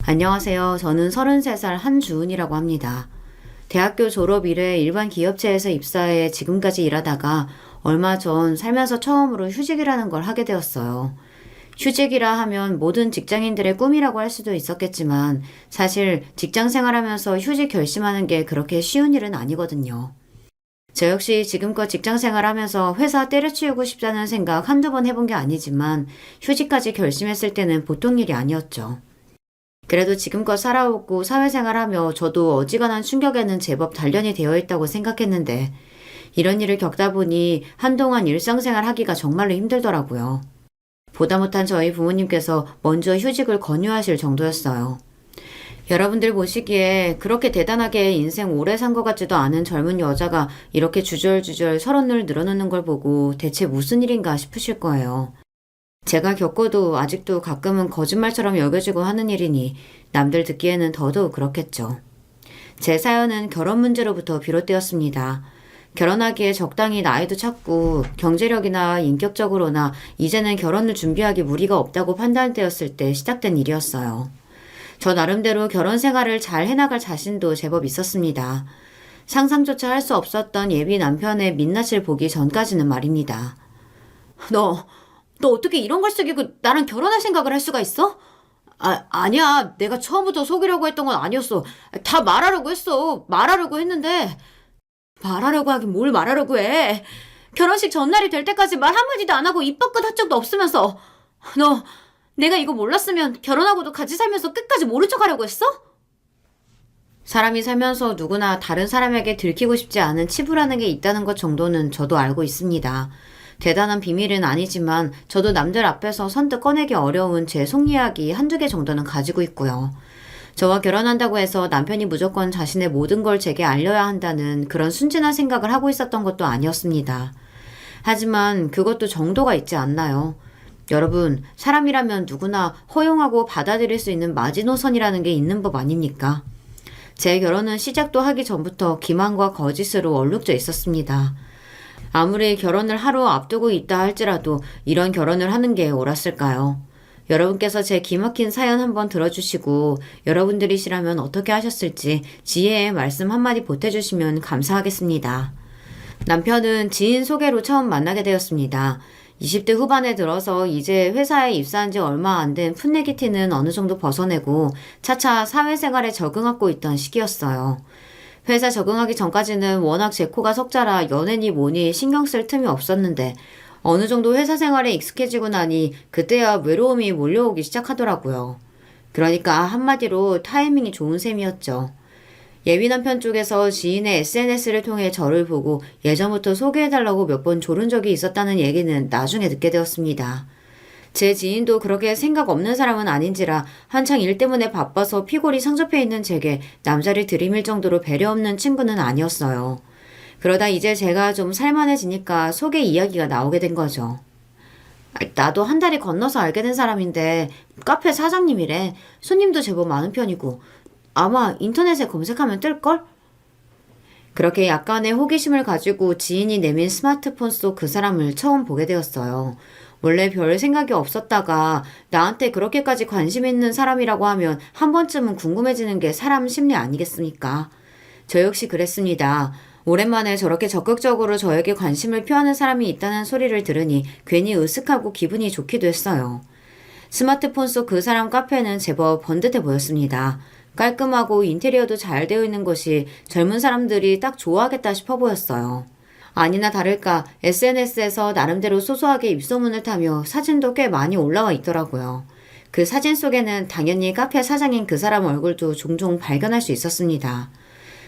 안녕하세요. 저는 33살 한주은이라고 합니다. 대학교 졸업 이래 일반 기업체에서 입사해 지금까지 일하다가 얼마 전 살면서 처음으로 휴직이라는 걸 하게 되었어요. 휴직이라 하면 모든 직장인들의 꿈이라고 할 수도 있었겠지만 사실 직장 생활하면서 휴직 결심하는 게 그렇게 쉬운 일은 아니거든요. 저 역시 지금껏 직장 생활하면서 회사 때려치우고 싶다는 생각 한두 번 해본 게 아니지만 휴직까지 결심했을 때는 보통 일이 아니었죠. 그래도 지금껏 살아오고 사회생활하며 저도 어지간한 충격에는 제법 단련이 되어 있다고 생각했는데 이런 일을 겪다 보니 한동안 일상생활 하기가 정말로 힘들더라고요. 보다 못한 저희 부모님께서 먼저 휴직을 권유하실 정도였어요. 여러분들 보시기에 그렇게 대단하게 인생 오래 산 것 같지도 않은 젊은 여자가 이렇게 주절주절 서른을 늘어놓는 걸 보고 대체 무슨 일인가 싶으실 거예요. 제가 겪어도 아직도 가끔은 거짓말처럼 여겨지고 하는 일이니 남들 듣기에는 더더욱 그렇겠죠. 제 사연은 결혼 문제로부터 비롯되었습니다. 결혼하기에 적당히 나이도 찼고 경제력이나 인격적으로나 이제는 결혼을 준비하기 무리가 없다고 판단되었을 때 시작된 일이었어요. 저 나름대로 결혼 생활을 잘 해나갈 자신도 제법 있었습니다. 상상조차 할 수 없었던 예비 남편의 민낯을 보기 전까지는 말입니다. 너 어떻게 이런 걸 속이고 나랑 결혼할 생각을 할 수가 있어? 아니야. 내가 처음부터 속이려고 했던 건 아니었어. 다 말하려고 했어. 말하려고 했는데. 말하려고 하긴 뭘 말하려고 해. 결혼식 전날이 될 때까지 말 한마디도 안 하고 입 밖은 한 적도 없으면서. 너, 내가 이거 몰랐으면 결혼하고도 같이 살면서 끝까지 모른 척 하려고 했어? 사람이 살면서 누구나 다른 사람에게 들키고 싶지 않은 치부라는 게 있다는 것 정도는 저도 알고 있습니다. 대단한 비밀은 아니지만 저도 남들 앞에서 선뜻 꺼내기 어려운 제 속 이야기 한두 개 정도는 가지고 있고요. 저와 결혼한다고 해서 남편이 무조건 자신의 모든 걸 제게 알려야 한다는 그런 순진한 생각을 하고 있었던 것도 아니었습니다. 하지만 그것도 정도가 있지 않나요? 여러분, 사람이라면 누구나 허용하고 받아들일 수 있는 마지노선이라는 게 있는 법 아닙니까? 제 결혼은 시작도 하기 전부터 기만과 거짓으로 얼룩져 있었습니다. 아무리 결혼을 하루 앞두고 있다 할지라도 이런 결혼을 하는 게 옳았을까요? 여러분께서 제 기막힌 사연 한번 들어주시고 여러분들이시라면 어떻게 하셨을지 지혜의 말씀 한마디 보태주시면 감사하겠습니다. 남편은 지인 소개로 처음 만나게 되었습니다. 20대 후반에 들어서 이제 회사에 입사한 지 얼마 안 된 풋내기 티는 어느 정도 벗어내고 차차 사회생활에 적응하고 있던 시기였어요. 회사 적응하기 전까지는 워낙 제 코가 석자라 연애니 뭐니 신경 쓸 틈이 없었는데 어느 정도 회사 생활에 익숙해지고 나니 그때야 외로움이 몰려오기 시작하더라고요. 그러니까 한마디로 타이밍이 좋은 셈이었죠. 예비 남편 쪽에서 지인의 SNS를 통해 저를 보고 예전부터 소개해달라고 몇 번 조른 적이 있었다는 얘기는 나중에 듣게 되었습니다. 제 지인도 그렇게 생각 없는 사람은 아닌지라 한창 일 때문에 바빠서 피골이 상접해 있는 제게 남자를 들이밀 정도로 배려 없는 친구는 아니었어요. 그러다 이제 제가 좀 살만해지니까 소개 이야기가 나오게 된 거죠. 나도 한 달이 건너서 알게 된 사람인데 카페 사장님이래. 손님도 제법 많은 편이고 아마 인터넷에 검색하면 뜰걸? 그렇게 약간의 호기심을 가지고 지인이 내민 스마트폰 속 그 사람을 처음 보게 되었어요. 원래 별 생각이 없었다가 나한테 그렇게까지 관심 있는 사람이라고 하면 한 번쯤은 궁금해지는 게 사람 심리 아니겠습니까? 저 역시 그랬습니다. 오랜만에 저렇게 적극적으로 저에게 관심을 표하는 사람이 있다는 소리를 들으니 괜히 으쓱하고 기분이 좋기도 했어요. 스마트폰 속 그 사람 카페는 제법 번듯해 보였습니다. 깔끔하고 인테리어도 잘 되어 있는 곳이 젊은 사람들이 딱 좋아하겠다 싶어 보였어요. 아니나 다를까 SNS에서 나름대로 소소하게 입소문을 타며 사진도 꽤 많이 올라와 있더라고요. 그 사진 속에는 당연히 카페 사장인 그 사람 얼굴도 종종 발견할 수 있었습니다.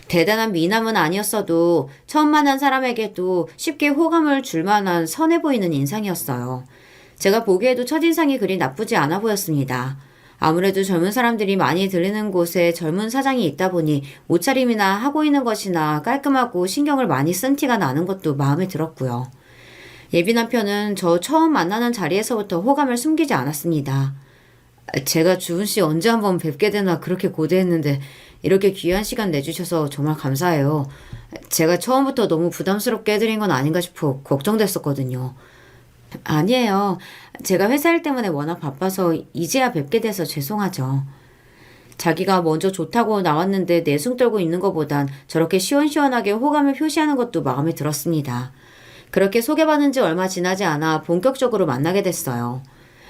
대단한 미남은 아니었어도 처음 만난 사람에게도 쉽게 호감을 줄 만한 선해 보이는 인상이었어요. 제가 보기에도 첫인상이 그리 나쁘지 않아 보였습니다. 아무래도 젊은 사람들이 많이 들리는 곳에 젊은 사장이 있다 보니 옷차림이나 하고 있는 것이나 깔끔하고 신경을 많이 쓴 티가 나는 것도 마음에 들었고요. 예비 남편은 저 처음 만나는 자리에서부터 호감을 숨기지 않았습니다. 제가 주은 씨 언제 한번 뵙게 되나 그렇게 고대했는데 이렇게 귀한 시간 내주셔서 정말 감사해요. 제가 처음부터 너무 부담스럽게 해드린 건 아닌가 싶어 걱정됐었거든요. 아니에요. 제가 회사 일 때문에 워낙 바빠서 이제야 뵙게 돼서 죄송하죠. 자기가 먼저 좋다고 나왔는데 내숭 떨고 있는 것보단 저렇게 시원시원하게 호감을 표시하는 것도 마음에 들었습니다. 그렇게 소개받은 지 얼마 지나지 않아 본격적으로 만나게 됐어요.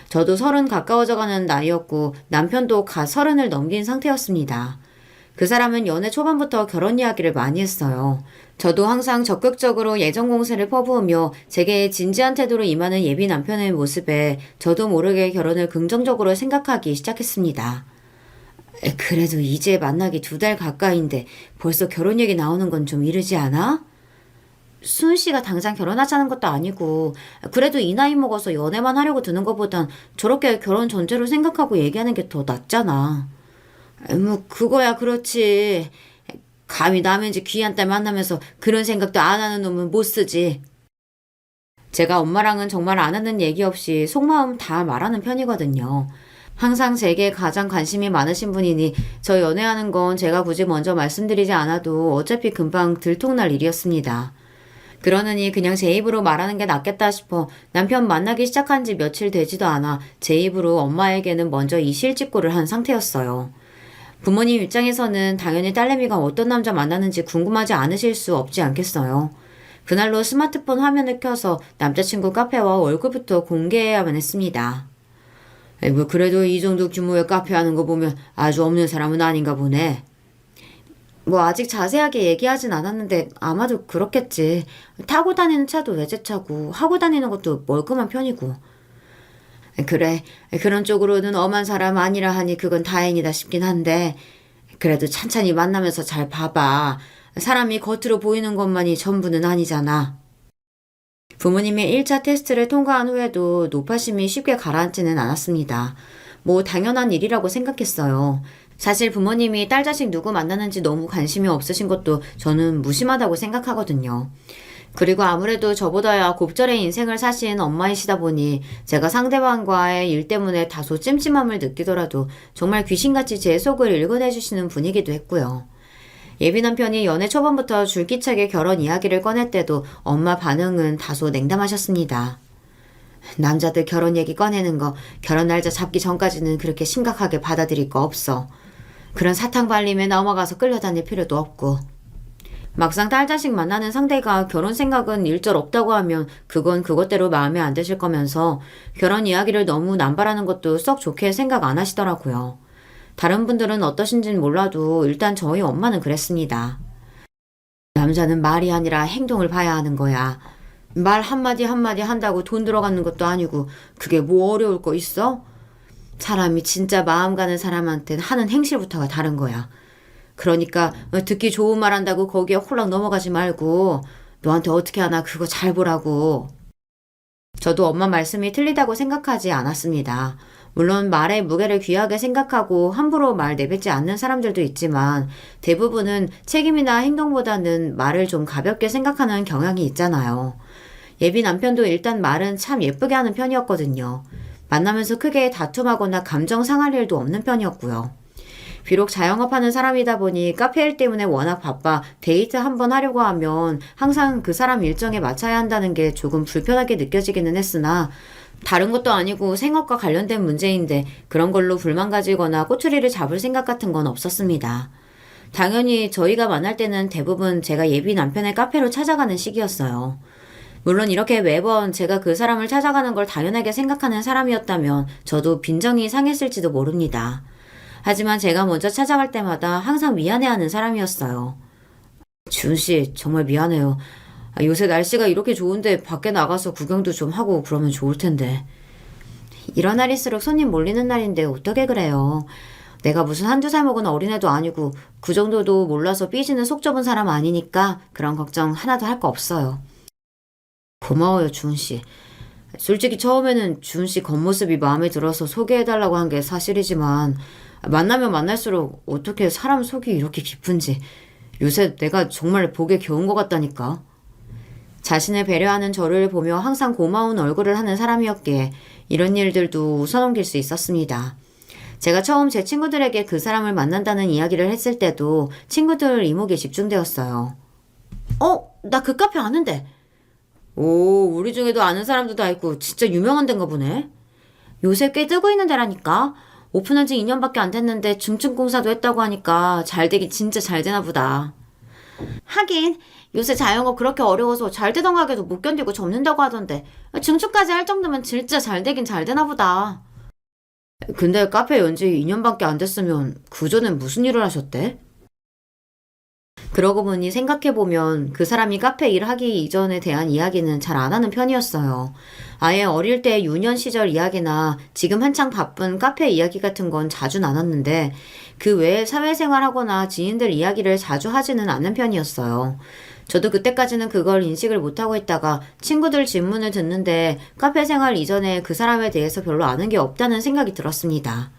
저도 30 가까워져가는 나이였고 남편도 갓 30을 넘긴 상태였습니다. 그 사람은 연애 초반부터 결혼 이야기를 많이 했어요. 저도 항상 적극적으로 예정 공세를 퍼부으며 제게 진지한 태도로 임하는 예비 남편의 모습에 저도 모르게 결혼을 긍정적으로 생각하기 시작했습니다. 그래도 이제 만나기 2달 가까이인데 벌써 결혼 얘기 나오는 건 좀 이르지 않아? 수은 씨가 당장 결혼하자는 것도 아니고 그래도 이 나이 먹어서 연애만 하려고 드는 것보단 저렇게 결혼 전제로 생각하고 얘기하는 게 더 낫잖아. 뭐 그거야 그렇지. 감히 남의 집 귀한 딸 만나면서 그런 생각도 안 하는 놈은 못 쓰지. 제가 엄마랑은 정말 안 하는 얘기 없이 속마음 다 말하는 편이거든요. 항상 제게 가장 관심이 많으신 분이니 저 연애하는 건 제가 굳이 먼저 말씀드리지 않아도 어차피 금방 들통날 일이었습니다. 그러느니 그냥 제 입으로 말하는 게 낫겠다 싶어 남편 만나기 시작한 지 며칠 되지도 않아 제 입으로 엄마에게는 먼저 이 실직고를 한 상태였어요. 부모님 입장에서는 당연히 딸내미가 어떤 남자 만나는지 궁금하지 않으실 수 없지 않겠어요. 그날로 스마트폰 화면을 켜서 남자친구 카페와 얼굴부터 공개해야만 했습니다. 뭐 그래도 이 정도 규모의 카페 하는 거 보면 아주 없는 사람은 아닌가 보네. 뭐 아직 자세하게 얘기하진 않았는데 아마도 그렇겠지. 타고 다니는 차도 외제차고 하고 다니는 것도 멀끔한 편이고. 그래, 그런 쪽으로는 엄한 사람 아니라 하니 그건 다행이다 싶긴 한데 그래도 찬찬히 만나면서 잘 봐봐. 사람이 겉으로 보이는 것만이 전부는 아니잖아. 부모님의 1차 테스트를 통과한 후에도 노파심이 쉽게 가라앉지는 않았습니다. 뭐 당연한 일이라고 생각했어요. 사실 부모님이 딸 자식 누구 만나는지 너무 관심이 없으신 것도 저는 무심하다고 생각하거든요. 그리고 아무래도 저보다야 곱절의 인생을 사신 엄마이시다 보니 제가 상대방과의 일 때문에 다소 찜찜함을 느끼더라도 정말 귀신같이 제 속을 읽어내주시는 분이기도 했고요. 예비 남편이 연애 초반부터 줄기차게 결혼 이야기를 꺼낼 때도 엄마 반응은 다소 냉담하셨습니다. 남자들 결혼 얘기 꺼내는 거 결혼 날짜 잡기 전까지는 그렇게 심각하게 받아들일 거 없어. 그런 사탕 발림에 넘어가서 끌려다닐 필요도 없고. 막상 딸 자식 만나는 상대가 결혼 생각은 일절 없다고 하면 그건 그것대로 마음에 안 드실 거면서 결혼 이야기를 너무 남발하는 것도 썩 좋게 생각 안 하시더라고요. 다른 분들은 어떠신지는 몰라도 일단 저희 엄마는 그랬습니다. 남자는 말이 아니라 행동을 봐야 하는 거야. 말 한마디 한마디 한다고 돈 들어가는 것도 아니고 그게 뭐 어려울 거 있어? 사람이 진짜 마음 가는 사람한테는 하는 행실부터가 다른 거야. 그러니까 듣기 좋은 말 한다고 거기에 홀랑 넘어가지 말고 너한테 어떻게 하나 그거 잘 보라고. 저도 엄마 말씀이 틀리다고 생각하지 않았습니다. 물론 말의 무게를 귀하게 생각하고 함부로 말 내뱉지 않는 사람들도 있지만 대부분은 책임이나 행동보다는 말을 좀 가볍게 생각하는 경향이 있잖아요. 예비 남편도 일단 말은 참 예쁘게 하는 편이었거든요. 만나면서 크게 다툼하거나 감정 상할 일도 없는 편이었고요. 비록 자영업하는 사람이다 보니 카페 일 때문에 워낙 바빠 데이트 한번 하려고 하면 항상 그 사람 일정에 맞춰야 한다는 게 조금 불편하게 느껴지기는 했으나 다른 것도 아니고 생업과 관련된 문제인데 그런 걸로 불만 가지거나 꼬투리를 잡을 생각 같은 건 없었습니다. 당연히 저희가 만날 때는 대부분 제가 예비 남편의 카페로 찾아가는 시기였어요. 물론 이렇게 매번 제가 그 사람을 찾아가는 걸 당연하게 생각하는 사람이었다면 저도 빈정이 상했을지도 모릅니다. 하지만 제가 먼저 찾아갈 때마다 항상 미안해하는 사람이었어요. 지훈씨 정말 미안해요. 요새 날씨가 이렇게 좋은데 밖에 나가서 구경도 좀 하고 그러면 좋을 텐데. 이런 날일수록 손님 몰리는 날인데 어떻게 그래요. 내가 무슨 한두 살 먹은 어린애도 아니고 그 정도도 몰라서 삐지는 속 좁은 사람 아니니까 그런 걱정 하나도 할 거 없어요. 고마워요 주은씨. 솔직히 처음에는 주은씨 겉모습이 마음에 들어서 소개해달라고 한 게 사실이지만 만나면 만날수록 어떻게 사람 속이 이렇게 깊은지 요새 내가 정말 보기 겨운 것 같다니까. 자신을 배려하는 저를 보며 항상 고마운 얼굴을 하는 사람이었기에 이런 일들도 웃어넘길 수 있었습니다. 제가 처음 제 친구들에게 그 사람을 만난다는 이야기를 했을 때도 친구들 이목이 집중되었어요. 나 그 카페 아는데. 오, 우리 중에도 아는 사람도 다 있고 진짜 유명한 데인가 보네. 요새 꽤 뜨고 있는 데라니까. 오픈한 지 2년밖에 안 됐는데 중증공사도 했다고 하니까 잘 되긴 진짜 잘 되나 보다. 하긴 요새 자영업 그렇게 어려워서 잘 되던 가게도 못 견디고 접는다고 하던데 증축까지 할 정도면 진짜 잘 되긴 잘 되나 보다. 근데 카페 연지 2년밖에 안 됐으면 그전엔 무슨 일을 하셨대? 그러고 보니 생각해보면 그 사람이 카페 일하기 이전에 대한 이야기는 잘 안 하는 편이었어요. 아예 어릴 때 유년 시절 이야기나 지금 한창 바쁜 카페 이야기 같은 건 자주 나눴는데 그 외에 사회생활하거나 지인들 이야기를 자주 하지는 않는 편이었어요. 저도 그때까지는 그걸 인식을 못하고 있다가 친구들 질문을 듣는데 카페 생활 이전에 그 사람에 대해서 별로 아는 게 없다는 생각이 들었습니다.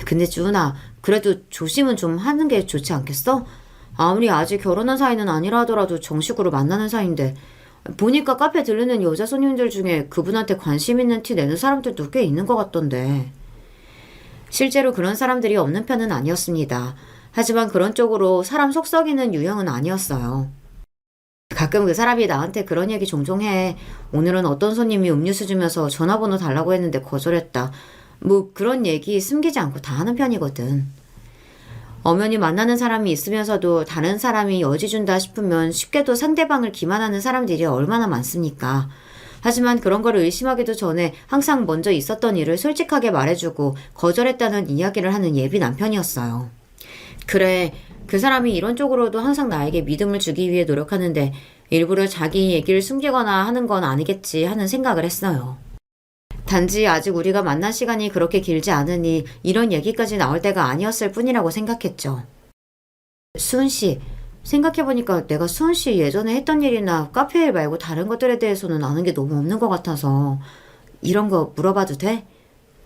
근데 주은아, 그래도 조심은 좀 하는 게 좋지 않겠어? 아무리 아직 결혼한 사이는 아니라 하더라도 정식으로 만나는 사이인데 보니까 카페 들르는 여자 손님들 중에 그분한테 관심 있는 티 내는 사람들도 꽤 있는 것 같던데. 실제로 그런 사람들이 없는 편은 아니었습니다. 하지만 그런 쪽으로 사람 속 썩이는 유형은 아니었어요. 가끔 그 사람이 나한테 그런 얘기 종종 해. 오늘은 어떤 손님이 음료수 주면서 전화번호 달라고 했는데 거절했다. 뭐 그런 얘기 숨기지 않고 다 하는 편이거든. 엄연히 만나는 사람이 있으면서도 다른 사람이 여지 준다 싶으면 쉽게도 상대방을 기만하는 사람들이 얼마나 많습니까? 하지만 그런 걸 의심하기도 전에 항상 먼저 있었던 일을 솔직하게 말해주고 거절했다는 이야기를 하는 예비 남편이었어요. 그래, 그 사람이 이런 쪽으로도 항상 나에게 믿음을 주기 위해 노력하는데 일부러 자기 얘기를 숨기거나 하는 건 아니겠지 하는 생각을 했어요. 단지 아직 우리가 만난 시간이 그렇게 길지 않으니 이런 얘기까지 나올 때가 아니었을 뿐이라고 생각했죠. 수은 씨, 생각해보니까 내가 수은 씨 예전에 했던 일이나 카페 일 말고 다른 것들에 대해서는 아는 게 너무 없는 것 같아서 이런 거 물어봐도 돼?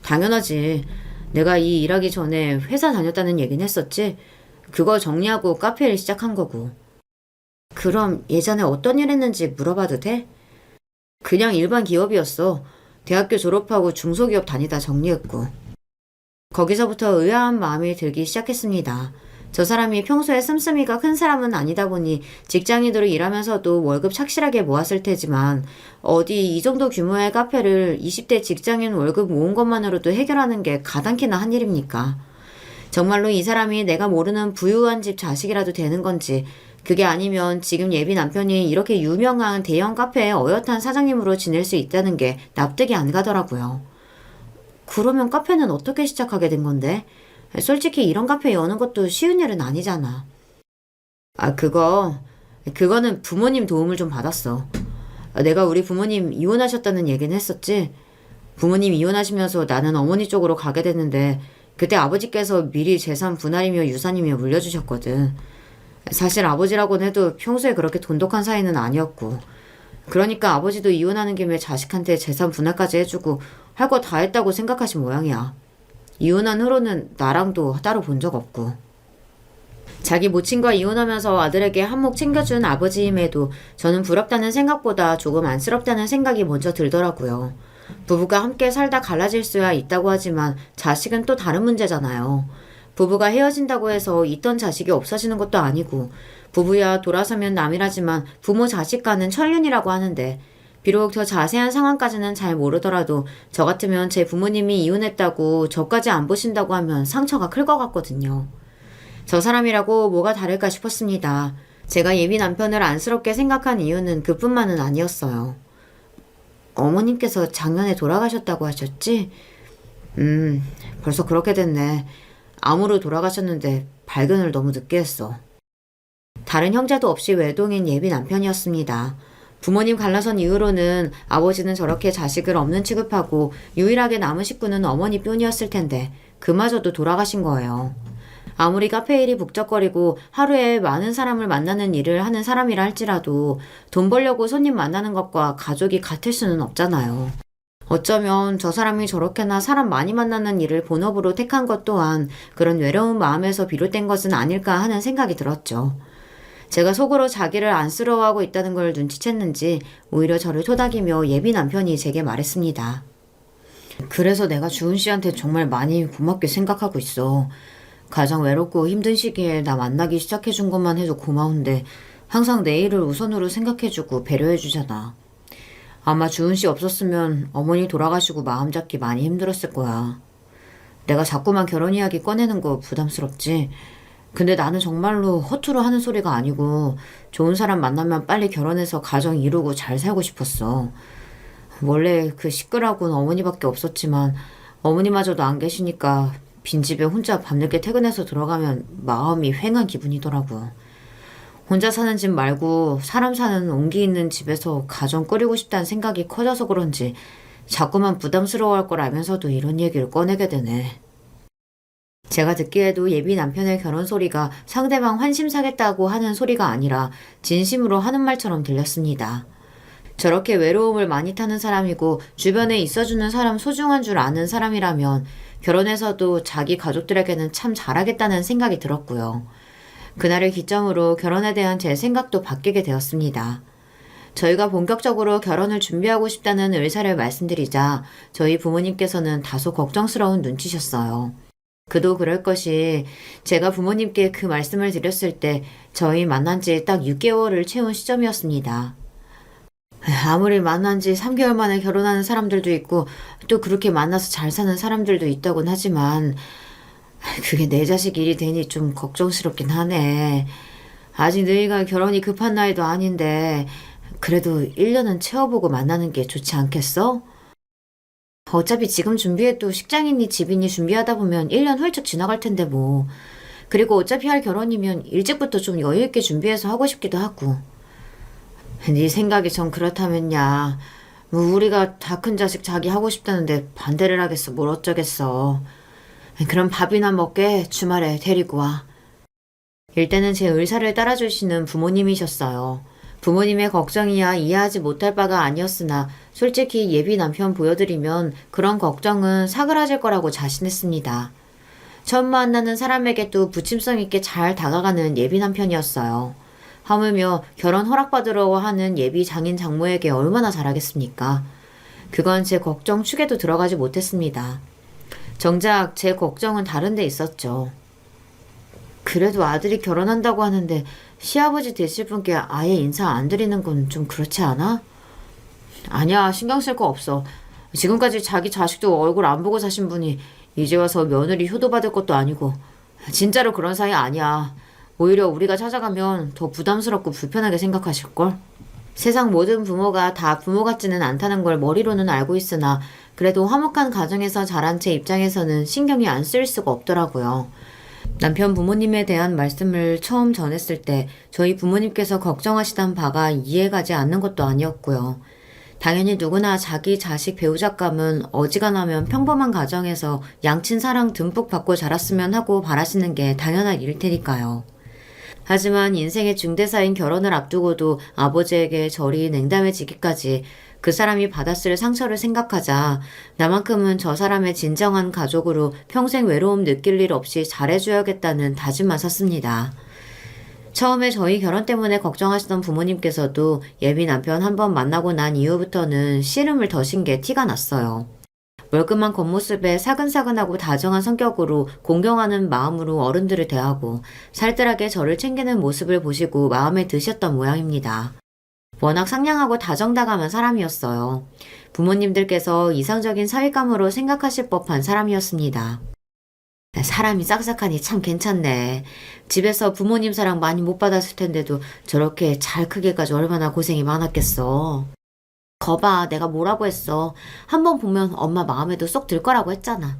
당연하지. 내가 이 일하기 전에 회사 다녔다는 얘기는 했었지. 그거 정리하고 카페 일 시작한 거고. 그럼 예전에 어떤 일 했는지 물어봐도 돼? 그냥 일반 기업이었어. 대학교 졸업하고 중소기업 다니다 정리했고. 거기서부터 의아한 마음이 들기 시작했습니다. 저 사람이 평소에 씀씀이가 큰 사람은 아니다 보니 직장인으로 일하면서도 월급 착실하게 모았을 테지만 어디 이 정도 규모의 카페를 20대 직장인 월급 모은 것만으로도 해결하는 게 가당키나 한 일입니까? 정말로 이 사람이 내가 모르는 부유한 집 자식이라도 되는 건지 그게 아니면 지금 예비 남편이 이렇게 유명한 대형 카페의 어엿한 사장님으로 지낼 수 있다는 게 납득이 안 가더라고요. 그러면 카페는 어떻게 시작하게 된 건데? 솔직히 이런 카페 여는 것도 쉬운 일은 아니잖아. 아, 그거는 부모님 도움을 좀 받았어. 내가 우리 부모님 이혼하셨다는 얘기는 했었지. 부모님 이혼하시면서 나는 어머니 쪽으로 가게 됐는데 그때 아버지께서 미리 재산 분할이며 유산이며 물려주셨거든. 사실 아버지라고는 해도 평소에 그렇게 돈독한 사이는 아니었고 그러니까 아버지도 이혼하는 김에 자식한테 재산 분할까지 해주고 할 거 다 했다고 생각하신 모양이야. 이혼한 후로는 나랑도 따로 본 적 없고 자기 모친과 이혼하면서 아들에게 한몫 챙겨준 아버지임에도 저는 부럽다는 생각보다 조금 안쓰럽다는 생각이 먼저 들더라고요. 부부가 함께 살다 갈라질 수야 있다고 하지만 자식은 또 다른 문제잖아요. 부부가 헤어진다고 해서 있던 자식이 없어지는 것도 아니고 부부야 돌아서면 남이라지만 부모 자식 간은 천륜이라고 하는데 비록 더 자세한 상황까지는 잘 모르더라도 저 같으면 제 부모님이 이혼했다고 저까지 안 보신다고 하면 상처가 클 것 같거든요. 저 사람이라고 뭐가 다를까 싶었습니다. 제가 예비 남편을 안쓰럽게 생각한 이유는 그뿐만은 아니었어요. 어머님께서 작년에 돌아가셨다고 하셨지? 벌써 그렇게 됐네. 암으로 돌아가셨는데 발견을 너무 늦게 했어. 다른 형제도 없이 외동인 예비 남편이었습니다. 부모님 갈라선 이후로는 아버지는 저렇게 자식을 없는 취급하고 유일하게 남은 식구는 어머니뿐이었을 텐데 그마저도 돌아가신 거예요. 아무리 카페 일이 북적거리고 하루에 많은 사람을 만나는 일을 하는 사람이라 할지라도 돈 벌려고 손님 만나는 것과 가족이 같을 수는 없잖아요. 어쩌면 저 사람이 저렇게나 사람 많이 만나는 일을 본업으로 택한 것 또한 그런 외로운 마음에서 비롯된 것은 아닐까 하는 생각이 들었죠. 제가 속으로 자기를 안쓰러워하고 있다는 걸 눈치챘는지 오히려 저를 토닥이며 예비 남편이 제게 말했습니다. 그래서 내가 주은 씨한테 정말 많이 고맙게 생각하고 있어. 가장 외롭고 힘든 시기에 나 만나기 시작해준 것만 해도 고마운데 항상 내 일을 우선으로 생각해주고 배려해주잖아. 아마 주은 씨 없었으면 어머니 돌아가시고 마음 잡기 많이 힘들었을 거야. 내가 자꾸만 결혼 이야기 꺼내는 거 부담스럽지? 근데 나는 정말로 허투루 하는 소리가 아니고 좋은 사람 만나면 빨리 결혼해서 가정 이루고 잘 살고 싶었어. 원래 그 시끌하고는 어머니밖에 없었지만 어머니마저도 안 계시니까 빈집에 혼자 밤늦게 퇴근해서 들어가면 마음이 휑한 기분이더라고. 혼자 사는 집 말고 사람 사는 온기 있는 집에서 가정 꾸리고 싶다는 생각이 커져서 그런지 자꾸만 부담스러워할 걸 알면서도 이런 얘기를 꺼내게 되네. 제가 듣기에도 예비 남편의 결혼 소리가 상대방 환심 사겠다고 하는 소리가 아니라 진심으로 하는 말처럼 들렸습니다. 저렇게 외로움을 많이 타는 사람이고 주변에 있어주는 사람 소중한 줄 아는 사람이라면 결혼해서도 자기 가족들에게는 참 잘하겠다는 생각이 들었고요. 그날을 기점으로 결혼에 대한 제 생각도 바뀌게 되었습니다. 저희가 본격적으로 결혼을 준비하고 싶다는 의사를 말씀드리자 저희 부모님께서는 다소 걱정스러운 눈치셨어요. 그도 그럴 것이 제가 부모님께 그 말씀을 드렸을 때 저희 만난 지 딱 6개월을 채운 시점이었습니다. 아무리 만난 지 3개월 만에 결혼하는 사람들도 있고 또 그렇게 만나서 잘 사는 사람들도 있다곤 하지만 그게 내 자식 일이 되니 좀 걱정스럽긴 하네. 아직 너희가 결혼이 급한 나이도 아닌데 그래도 1년은 채워보고 만나는 게 좋지 않겠어? 어차피 지금 준비해도 직장인이 집인이 준비하다 보면 1년 훌쩍 지나갈 텐데 뭐. 그리고 어차피 할 결혼이면 일찍부터 좀 여유있게 준비해서 하고 싶기도 하고. 네 생각이 전 그렇다면야. 뭐 우리가 다 큰 자식 자기 하고 싶다는데 반대를 하겠어. 뭘 어쩌겠어. 그럼 밥이나 먹게 주말에 데리고 와. 일때는 제 의사를 따라주시는 부모님이셨어요. 부모님의 걱정이야 이해하지 못할 바가 아니었으나 솔직히 예비 남편 보여드리면 그런 걱정은 사그라질 거라고 자신했습니다. 처음 만나는 사람에게도 부침성 있게 잘 다가가는 예비 남편이었어요. 하물며 결혼 허락받으러 하는 예비 장인 장모에게 얼마나 잘하겠습니까? 그건 제 걱정 축에도 들어가지 못했습니다. 정작 제 걱정은 다른 데 있었죠. 그래도 아들이 결혼한다고 하는데 시아버지 되실 분께 아예 인사 안 드리는 건 좀 그렇지 않아? 아니야, 신경 쓸 거 없어. 지금까지 자기 자식도 얼굴 안 보고 사신 분이 이제 와서 며느리 효도받을 것도 아니고 진짜로 그런 사이 아니야. 오히려 우리가 찾아가면 더 부담스럽고 불편하게 생각하실걸? 세상 모든 부모가 다 부모 같지는 않다는 걸 머리로는 알고 있으나 그래도 화목한 가정에서 자란 제 입장에서는 신경이 안 쓰일 수가 없더라고요. 남편 부모님에 대한 말씀을 처음 전했을 때 저희 부모님께서 걱정하시던 바가 이해가지 않는 것도 아니었고요. 당연히 누구나 자기 자식 배우자감은 어지간하면 평범한 가정에서 양친 사랑 듬뿍 받고 자랐으면 하고 바라시는 게 당연한 일일 테니까요. 하지만 인생의 중대사인 결혼을 앞두고도 아버지에게 절이 냉담해지기까지 그 사람이 받았을 상처를 생각하자 나만큼은 저 사람의 진정한 가족으로 평생 외로움 느낄 일 없이 잘해줘야겠다는 다짐만 샀습니다. 처음에 저희 결혼 때문에 걱정하시던 부모님께서도 예비 남편 한 번 만나고 난 이후부터는 씨름을 더신 게 티가 났어요. 멀끔한 겉모습에 사근사근하고 다정한 성격으로 공경하는 마음으로 어른들을 대하고 살뜰하게 저를 챙기는 모습을 보시고 마음에 드셨던 모양입니다. 워낙 상냥하고 다정다감한 사람이었어요. 부모님들께서 이상적인 사윗감으로 생각하실 법한 사람이었습니다. 사람이 싹싹하니 참 괜찮네. 집에서 부모님 사랑 많이 못 받았을 텐데도 저렇게 잘 크기까지 얼마나 고생이 많았겠어. 거봐, 내가 뭐라고 했어. 한번 보면 엄마 마음에도 쏙 들 거라고 했잖아.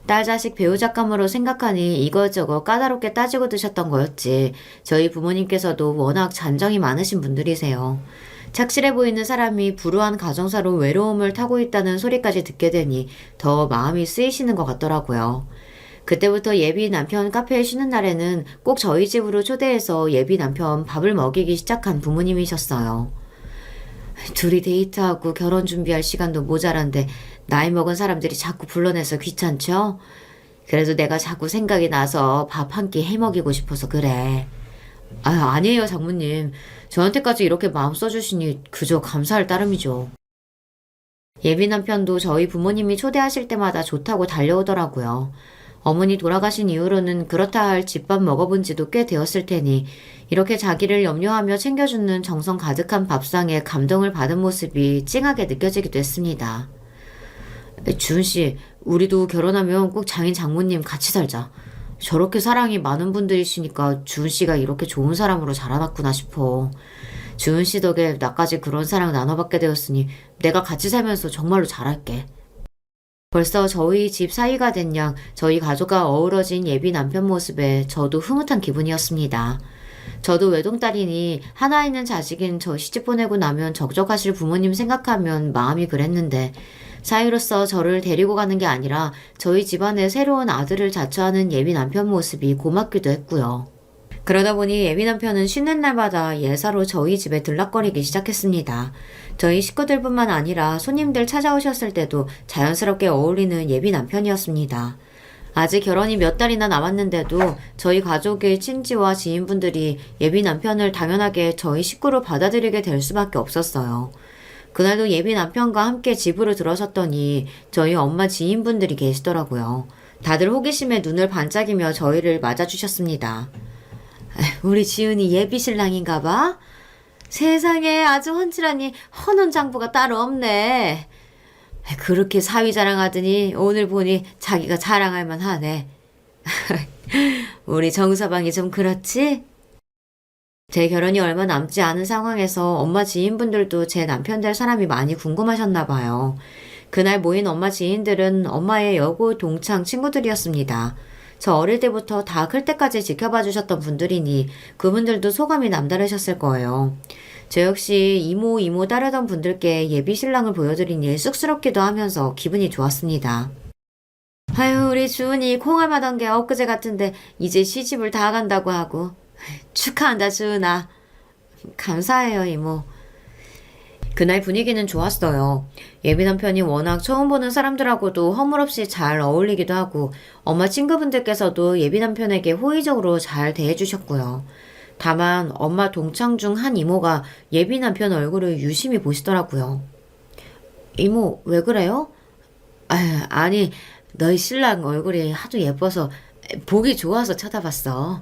딸 자식 배우자감으로 생각하니 이것저것 까다롭게 따지고 드셨던 거였지. 저희 부모님께서도 워낙 잔정이 많으신 분들이세요. 착실해 보이는 사람이 불우한 가정사로 외로움을 타고 있다는 소리까지 듣게 되니 더 마음이 쓰이시는 것 같더라고요. 그때부터 예비 남편 카페에 쉬는 날에는 꼭 저희 집으로 초대해서 예비 남편 밥을 먹이기 시작한 부모님이셨어요. 둘이 데이트하고 결혼 준비할 시간도 모자란데 나이 먹은 사람들이 자꾸 불러내서 귀찮죠? 그래도 내가 자꾸 생각이 나서 밥 한 끼 해먹이고 싶어서 그래. 아니에요, 장모님. 저한테까지 이렇게 마음 써주시니 그저 감사할 따름이죠. 예비 남편도 저희 부모님이 초대하실 때마다 좋다고 달려오더라고요. 어머니 돌아가신 이후로는 그렇다 할 집밥 먹어본 지도 꽤 되었을 테니 이렇게 자기를 염려하며 챙겨주는 정성 가득한 밥상에 감동을 받은 모습이 찡하게 느껴지기도 했습니다. 주은씨, 우리도 결혼하면 꼭 장인 장모님 같이 살자. 저렇게 사랑이 많은 분들이시니까 주은 씨가 이렇게 좋은 사람으로 자라났구나 싶어. 주은 씨 덕에 나까지 그런 사랑 나눠받게 되었으니 내가 같이 살면서 정말로 잘할게. 벌써 저희 집 사이가 된 양 저희 가족과 어우러진 예비 남편 모습에 저도 흐뭇한 기분이었습니다. 저도 외동딸이니 하나 있는 자식인 저 시집 보내고 나면 적적하실 부모님 생각하면 마음이 그랬는데 사위로서 저를 데리고 가는 게 아니라 저희 집안에 새로운 아들을 자처하는 예비 남편 모습이 고맙기도 했고요. 그러다 보니 예비 남편은 쉬는 날마다 예사로 저희 집에 들락거리기 시작했습니다. 저희 식구들뿐만 아니라 손님들 찾아오셨을 때도 자연스럽게 어울리는 예비 남편이었습니다. 아직 결혼이 몇 달이나 남았는데도 저희 가족의 친지와 지인분들이 예비 남편을 당연하게 저희 식구로 받아들이게 될 수밖에 없었어요. 그날도 예비 남편과 함께 집으로 들어섰더니 저희 엄마 지인분들이 계시더라고요. 다들 호기심에 눈을 반짝이며 저희를 맞아주셨습니다. 우리 지은이 예비 신랑인가 봐? 세상에 아주 훤칠하니 헌혼 장부가 따로 없네. 그렇게 사위 자랑하더니 오늘 보니 자기가 자랑할 만하네. 우리 정서방이 좀 그렇지? 제 결혼이 얼마 남지 않은 상황에서 엄마 지인분들도 제 남편 될 사람이 많이 궁금하셨나 봐요. 그날 모인 엄마 지인들은 엄마의 여고 동창 친구들이었습니다. 저 어릴 때부터 다 클 때까지 지켜봐 주셨던 분들이니 그분들도 소감이 남다르셨을 거예요. 저 역시 이모 따르던 분들께 예비 신랑을 보여드리니 쑥스럽기도 하면서 기분이 좋았습니다. 아유, 우리 주은이 콩알마던 게 엊그제 같은데 이제 시집을 다 간다고 하고. 축하한다, 주은아. 감사해요, 이모. 그날 분위기는 좋았어요. 예비 남편이 워낙 처음 보는 사람들하고도 허물없이 잘 어울리기도 하고 엄마 친구분들께서도 예비 남편에게 호의적으로 잘 대해주셨고요. 다만 엄마 동창 중 한 이모가 예비 남편 얼굴을 유심히 보시더라고요. 이모, 왜 그래요? 아니, 너희 신랑 얼굴이 하도 예뻐서 보기 좋아서 쳐다봤어.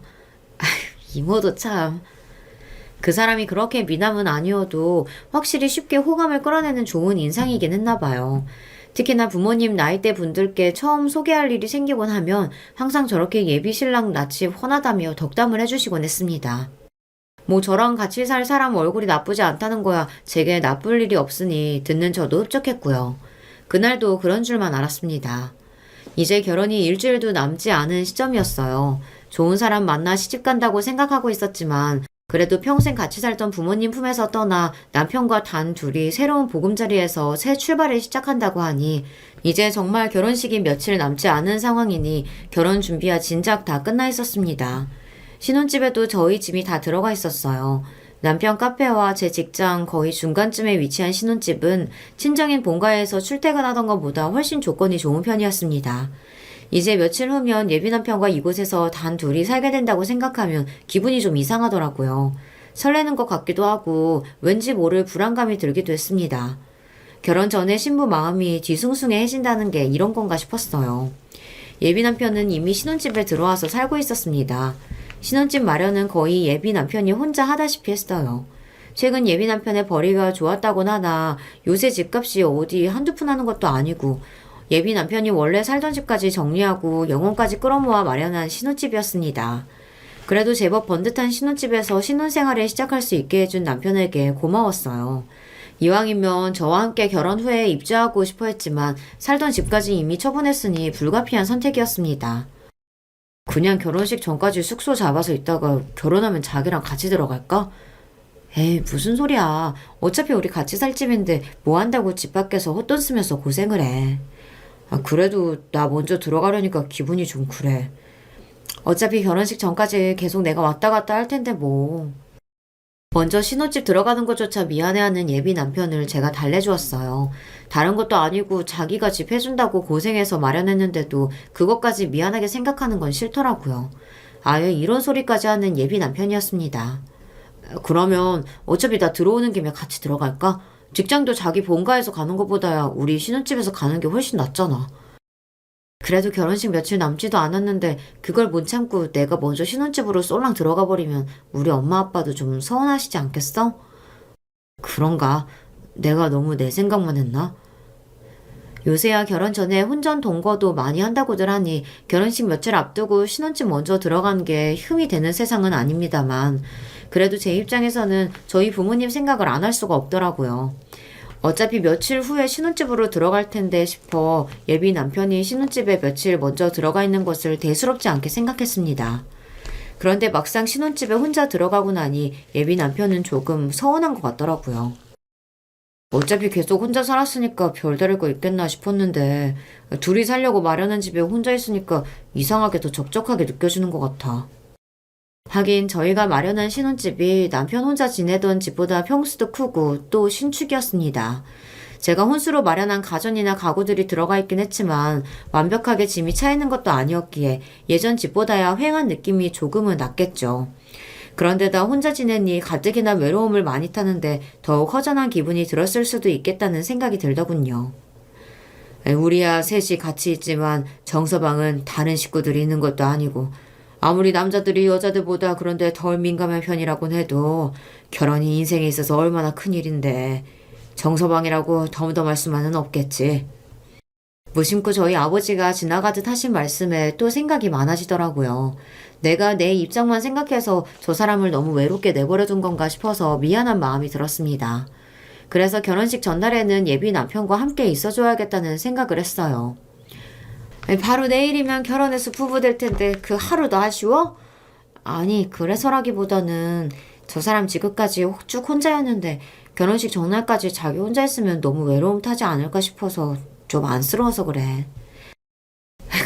이모도 참. 그 사람이 그렇게 미남은 아니어도 확실히 쉽게 호감을 끌어내는 좋은 인상이긴 했나 봐요. 특히나 부모님 나이대 분들께 처음 소개할 일이 생기곤 하면 항상 저렇게 예비 신랑 낯이 훤하다며 덕담을 해주시곤 했습니다. 뭐 저랑 같이 살 사람 얼굴이 나쁘지 않다는 거야 제게 나쁠 일이 없으니 듣는 저도 흡족했고요. 그날도 그런 줄만 알았습니다. 이제 결혼이 일주일도 남지 않은 시점이었어요. 좋은 사람 만나 시집 간다고 생각하고 있었지만 그래도 평생 같이 살던 부모님 품에서 떠나 남편과 단 둘이 새로운 보금자리에서 새 출발을 시작한다고 하니 이제 정말 결혼식이 며칠 남지 않은 상황이니 결혼 준비야 진작 다 끝나 있었습니다. 신혼집에도 저희 집이 다 들어가 있었어요. 남편 카페와 제 직장 거의 중간쯤에 위치한 신혼집은 친정인 본가에서 출퇴근하던 것보다 훨씬 조건이 좋은 편이었습니다. 이제 며칠 후면 예비 남편과 이곳에서 단 둘이 살게 된다고 생각하면 기분이 좀 이상하더라고요. 설레는 것 같기도 하고 왠지 모를 불안감이 들기도 했습니다. 결혼 전에 신부 마음이 뒤숭숭해진다는 게 이런 건가 싶었어요. 예비 남편은 이미 신혼집에 들어와서 살고 있었습니다. 신혼집 마련은 거의 예비 남편이 혼자 하다시피 했어요. 최근 예비 남편의 벌이가 좋았다곤 하나 요새 집값이 어디 한두 푼 하는 것도 아니고 예비 남편이 원래 살던 집까지 정리하고 영혼까지 끌어모아 마련한 신혼집이었습니다. 그래도 제법 번듯한 신혼집에서 신혼생활을 시작할 수 있게 해준 남편에게 고마웠어요. 이왕이면 저와 함께 결혼 후에 입주하고 싶어 했지만 살던 집까지 이미 처분했으니 불가피한 선택이었습니다. 그냥 결혼식 전까지 숙소 잡아서 있다가 결혼하면 자기랑 같이 들어갈까? 에이, 무슨 소리야. 어차피 우리 같이 살 집인데 뭐 한다고 집 밖에서 헛돈 쓰면서 고생을 해. 그래도 나 먼저 들어가려니까 기분이 좀 그래. 어차피 결혼식 전까지 계속 내가 왔다 갔다 할 텐데 뭐. 먼저 신혼집 들어가는 것조차 미안해하는 예비 남편을 제가 달래주었어요. 다른 것도 아니고 자기가 집 해준다고 고생해서 마련했는데도 그것까지 미안하게 생각하는 건 싫더라고요. 아예 이런 소리까지 하는 예비 남편이었습니다. 그러면 어차피 나 들어오는 김에 같이 들어갈까? 직장도 자기 본가에서 가는 것보다야 우리 신혼집에서 가는 게 훨씬 낫잖아. 그래도 결혼식 며칠 남지도 않았는데 그걸 못 참고 내가 먼저 신혼집으로 쏠랑 들어가 버리면 우리 엄마 아빠도 좀 서운하시지 않겠어? 그런가? 내가 너무 내 생각만 했나? 요새야 결혼 전에 혼전 동거도 많이 한다고들 하니 결혼식 며칠 앞두고 신혼집 먼저 들어간 게 흠이 되는 세상은 아닙니다만 그래도 제 입장에서는 저희 부모님 생각을 안 할 수가 없더라고요. 어차피 며칠 후에 신혼집으로 들어갈 텐데 싶어 예비 남편이 신혼집에 며칠 먼저 들어가 있는 것을 대수롭지 않게 생각했습니다. 그런데 막상 신혼집에 혼자 들어가고 나니 예비 남편은 조금 서운한 것 같더라고요. 어차피 계속 혼자 살았으니까 별다를 거 있겠나 싶었는데 둘이 살려고 마련한 집에 혼자 있으니까 이상하게 더 적적하게 느껴지는 것 같아. 하긴 저희가 마련한 신혼집이 남편 혼자 지내던 집보다 평수도 크고 또 신축이었습니다. 제가 혼수로 마련한 가전이나 가구들이 들어가 있긴 했지만 완벽하게 짐이 차 있는 것도 아니었기에 예전 집보다야 휑한 느낌이 조금은 낫겠죠. 그런데다 혼자 지내니 가뜩이나 외로움을 많이 타는데 더욱 허전한 기분이 들었을 수도 있겠다는 생각이 들더군요. 우리야 셋이 같이 있지만 정서방은 다른 식구들이 있는 것도 아니고 아무리 남자들이 여자들보다 그런데 덜 민감한 편이라곤 해도 결혼이 인생에 있어서 얼마나 큰일인데 정서방이라고 덤덤할 수만은 없겠지. 무심코 저희 아버지가 지나가듯 하신 말씀에 또 생각이 많아지더라고요. 내가 내 입장만 생각해서 저 사람을 너무 외롭게 내버려둔 건가 싶어서 미안한 마음이 들었습니다. 그래서 결혼식 전날에는 예비 남편과 함께 있어줘야겠다는 생각을 했어요. 바로 내일이면 결혼해서 부부 될 텐데 그 하루도 아쉬워? 아니, 그래서라기보다는 저 사람 지금까지 쭉 혼자였는데 결혼식 전날까지 자기 혼자 있으면 너무 외로움 타지 않을까 싶어서 좀 안쓰러워서 그래.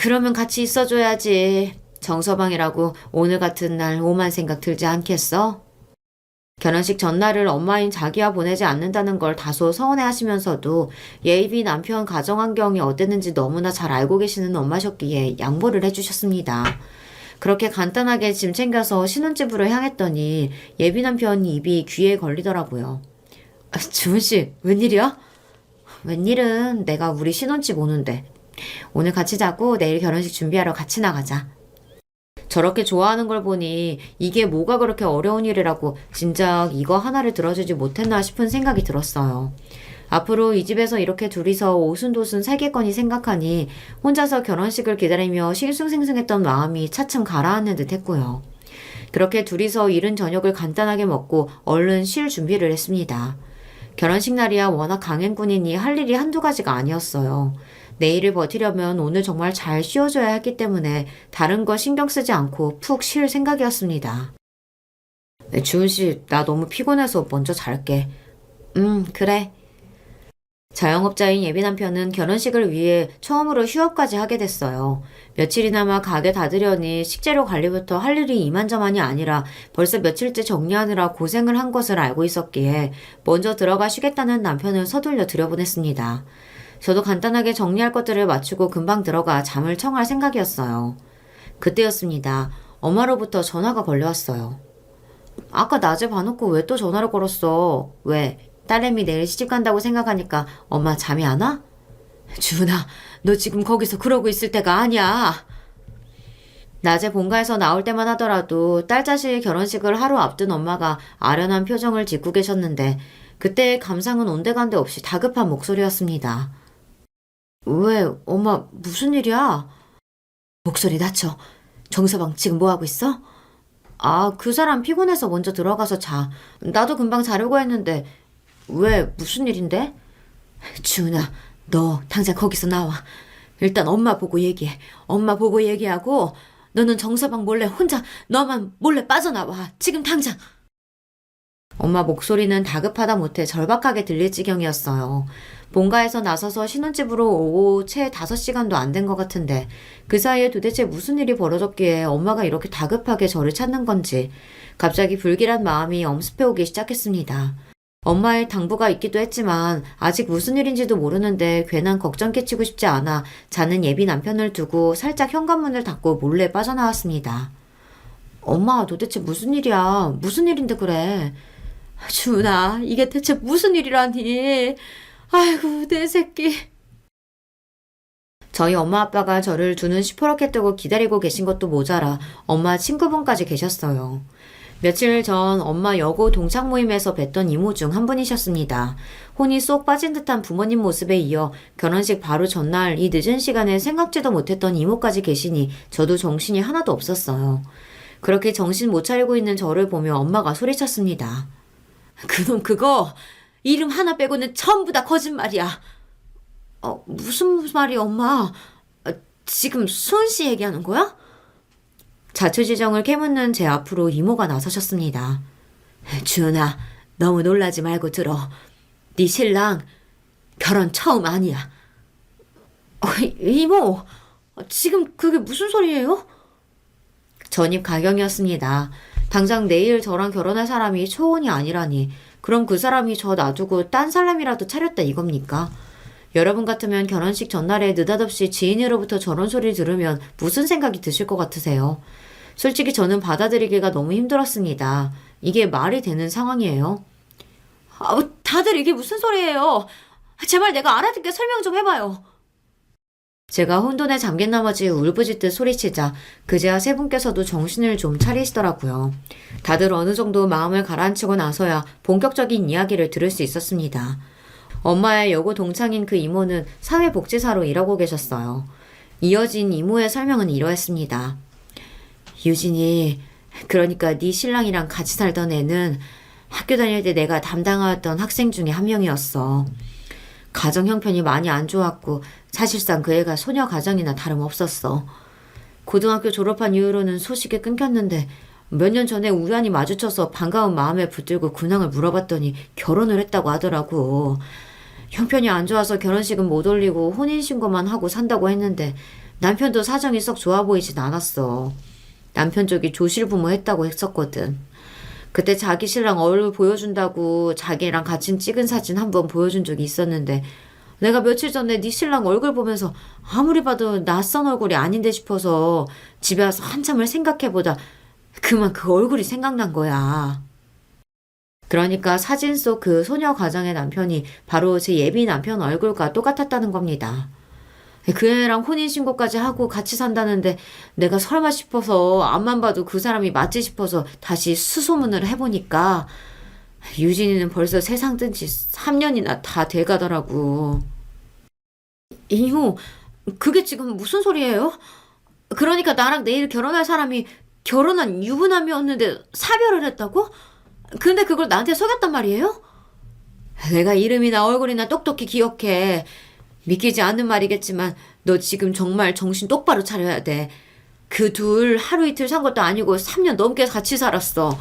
그러면 같이 있어줘야지. 정서방이라고 오늘 같은 날 오만 생각 들지 않겠어? 결혼식 전날을 엄마인 자기와 보내지 않는다는 걸 다소 서운해 하시면서도 예비 남편 가정 환경이 어땠는지 너무나 잘 알고 계시는 엄마셨기에 양보를 해주셨습니다. 그렇게 간단하게 짐 챙겨서 신혼집으로 향했더니 예비 남편 입이 귀에 걸리더라고요. 주은씨, 웬일이야? 웬일은 내가 우리 신혼집 오는데 오늘 같이 자고 내일 결혼식 준비하러 같이 나가자. 저렇게 좋아하는 걸 보니 이게 뭐가 그렇게 어려운 일이라고 진작 이거 하나를 들어주지 못했나 싶은 생각이 들었어요. 앞으로 이 집에서 이렇게 둘이서 오순도순 살겠거니 생각하니 혼자서 결혼식을 기다리며 싱숭생숭했던 마음이 차츰 가라앉는 듯 했고요. 그렇게 둘이서 이른 저녁을 간단하게 먹고 얼른 쉴 준비를 했습니다. 결혼식 날이야 워낙 강행군이니 할 일이 한두 가지가 아니었어요. 내일을 버티려면 오늘 정말 잘 쉬어줘야 했기 때문에 다른 거 신경 쓰지 않고 푹 쉴 생각이었습니다. 주은씨, 나 너무 피곤해서 먼저 잘게. 그래. 자영업자인 예비 남편은 결혼식을 위해 처음으로 휴업까지 하게 됐어요. 며칠이나마 가게 닫으려니 식재료 관리부터 할 일이 이만저만이 아니라 벌써 며칠째 정리하느라 고생을 한 것을 알고 있었기에 먼저 들어가 쉬겠다는 남편을 서둘러 들여보냈습니다. 저도 간단하게 정리할 것들을 마치고 금방 들어가 잠을 청할 생각이었어요. 그때였습니다. 엄마로부터 전화가 걸려왔어요. 아까 낮에 봐놓고 왜 또 전화를 걸었어? 왜? 딸내미 내일 시집 간다고 생각하니까 엄마 잠이 안 와? 주은아, 너 지금 거기서 그러고 있을 때가 아니야. 낮에 본가에서 나올 때만 하더라도 딸 자식 결혼식을 하루 앞둔 엄마가 아련한 표정을 짓고 계셨는데 그때의 감상은 온데간데 없이 다급한 목소리였습니다. 왜, 엄마, 무슨 일이야? 목소리 낮춰. 정서방 지금 뭐하고 있어? 아, 그 사람 피곤해서 먼저 들어가서 자. 나도 금방 자려고 했는데. 왜, 무슨 일인데? 주은아, 너 당장 거기서 나와. 일단 엄마 보고 얘기해. 엄마 보고 얘기하고 너는 정서방 몰래 혼자 너만 몰래 빠져나와. 지금 당장. 엄마 목소리는 다급하다 못해 절박하게 들릴 지경이었어요. 본가에서 나서서 신혼집으로 오고 채 5시간도 안 된 것 같은데 그 사이에 도대체 무슨 일이 벌어졌기에 엄마가 이렇게 다급하게 저를 찾는 건지 갑자기 불길한 마음이 엄습해오기 시작했습니다. 엄마의 당부가 있기도 했지만 아직 무슨 일인지도 모르는데 괜한 걱정 끼치고 싶지 않아 자는 예비 남편을 두고 살짝 현관문을 닫고 몰래 빠져나왔습니다. 엄마 도대체 무슨 일이야? 무슨 일인데 그래? 주은아, 이게 대체 무슨 일이라니? 아이고, 내 새끼. 저희 엄마 아빠가 저를 두 눈 시퍼렇게 뜨고 기다리고 계신 것도 모자라 엄마 친구분까지 계셨어요. 며칠 전 엄마 여고 동창 모임에서 뵀던 이모 중 한 분이셨습니다. 혼이 쏙 빠진 듯한 부모님 모습에 이어 결혼식 바로 전날 이 늦은 시간에 생각지도 못했던 이모까지 계시니 저도 정신이 하나도 없었어요. 그렇게 정신 못 차리고 있는 저를 보며 엄마가 소리쳤습니다. 그놈 그거 이름 하나 빼고는 전부 다 거짓말이야. 무슨 말이야 엄마? 지금 수은 씨 얘기하는 거야? 자초지정을 캐묻는 제 앞으로 이모가 나서셨습니다. 주은아, 너무 놀라지 말고 들어. 네 신랑 결혼 처음 아니야. 이모, 지금 그게 무슨 소리예요? 전입 가경이었습니다. 당장 내일 저랑 결혼할 사람이 초혼이 아니라니 그럼 그 사람이 저 놔두고 딴 사람이라도 차렸다 이겁니까? 여러분 같으면 결혼식 전날에 느닷없이 지인으로부터 저런 소리를 들으면 무슨 생각이 드실 것 같으세요? 솔직히 저는 받아들이기가 너무 힘들었습니다. 이게 말이 되는 상황이에요? 다들 이게 무슨 소리예요? 제발 내가 알아듣게 설명 좀 해봐요. 제가 혼돈에 잠긴 나머지 울부짖듯 소리치자 그제야 세 분께서도 정신을 좀 차리시더라고요. 다들 어느 정도 마음을 가라앉히고 나서야 본격적인 이야기를 들을 수 있었습니다. 엄마의 여고 동창인 그 이모는 사회복지사로 일하고 계셨어요. 이어진 이모의 설명은 이러했습니다. 유진이, 그러니까 네 신랑이랑 같이 살던 애는 학교 다닐 때 내가 담당하였던 학생 중에 한 명이었어. 가정 형편이 많이 안 좋았고 사실상 그 애가 소녀 가정이나 다름없었어. 고등학교 졸업한 이후로는 소식이 끊겼는데 몇 년 전에 우연히 마주쳐서 반가운 마음에 붙들고 근황을 물어봤더니 결혼을 했다고 하더라고. 형편이 안 좋아서 결혼식은 못 올리고 혼인신고만 하고 산다고 했는데 남편도 사정이 썩 좋아 보이진 않았어. 남편 쪽이 조실부모 했다고 했었거든. 그때 자기 신랑 얼굴 보여준다고 자기랑 같이 찍은 사진 한번 보여준 적이 있었는데 내가 며칠 전에 네 신랑 얼굴 보면서 아무리 봐도 낯선 얼굴이 아닌데 싶어서 집에 와서 한참을 생각해보다 그만 그 얼굴이 생각난 거야. 그러니까 사진 속 그 소녀 가정의 남편이 바로 제 예비 남편 얼굴과 똑같았다는 겁니다. 그 애랑 혼인신고까지 하고 같이 산다는데 내가 설마 싶어서 앞만 봐도 그 사람이 맞지 싶어서 다시 수소문을 해보니까 유진이는 벌써 세상 뜬 지 3년이나 다 돼가더라고. 이모, 그게 지금 무슨 소리예요? 그러니까 나랑 내일 결혼할 사람이 결혼한 유부남이었는데 사별을 했다고? 근데 그걸 나한테 속였단 말이에요? 내가 이름이나 얼굴이나 똑똑히 기억해. 믿기지 않는 말이겠지만 너 지금 정말 정신 똑바로 차려야 돼. 그 둘 하루 이틀 산 것도 아니고 3년 넘게 같이 살았어.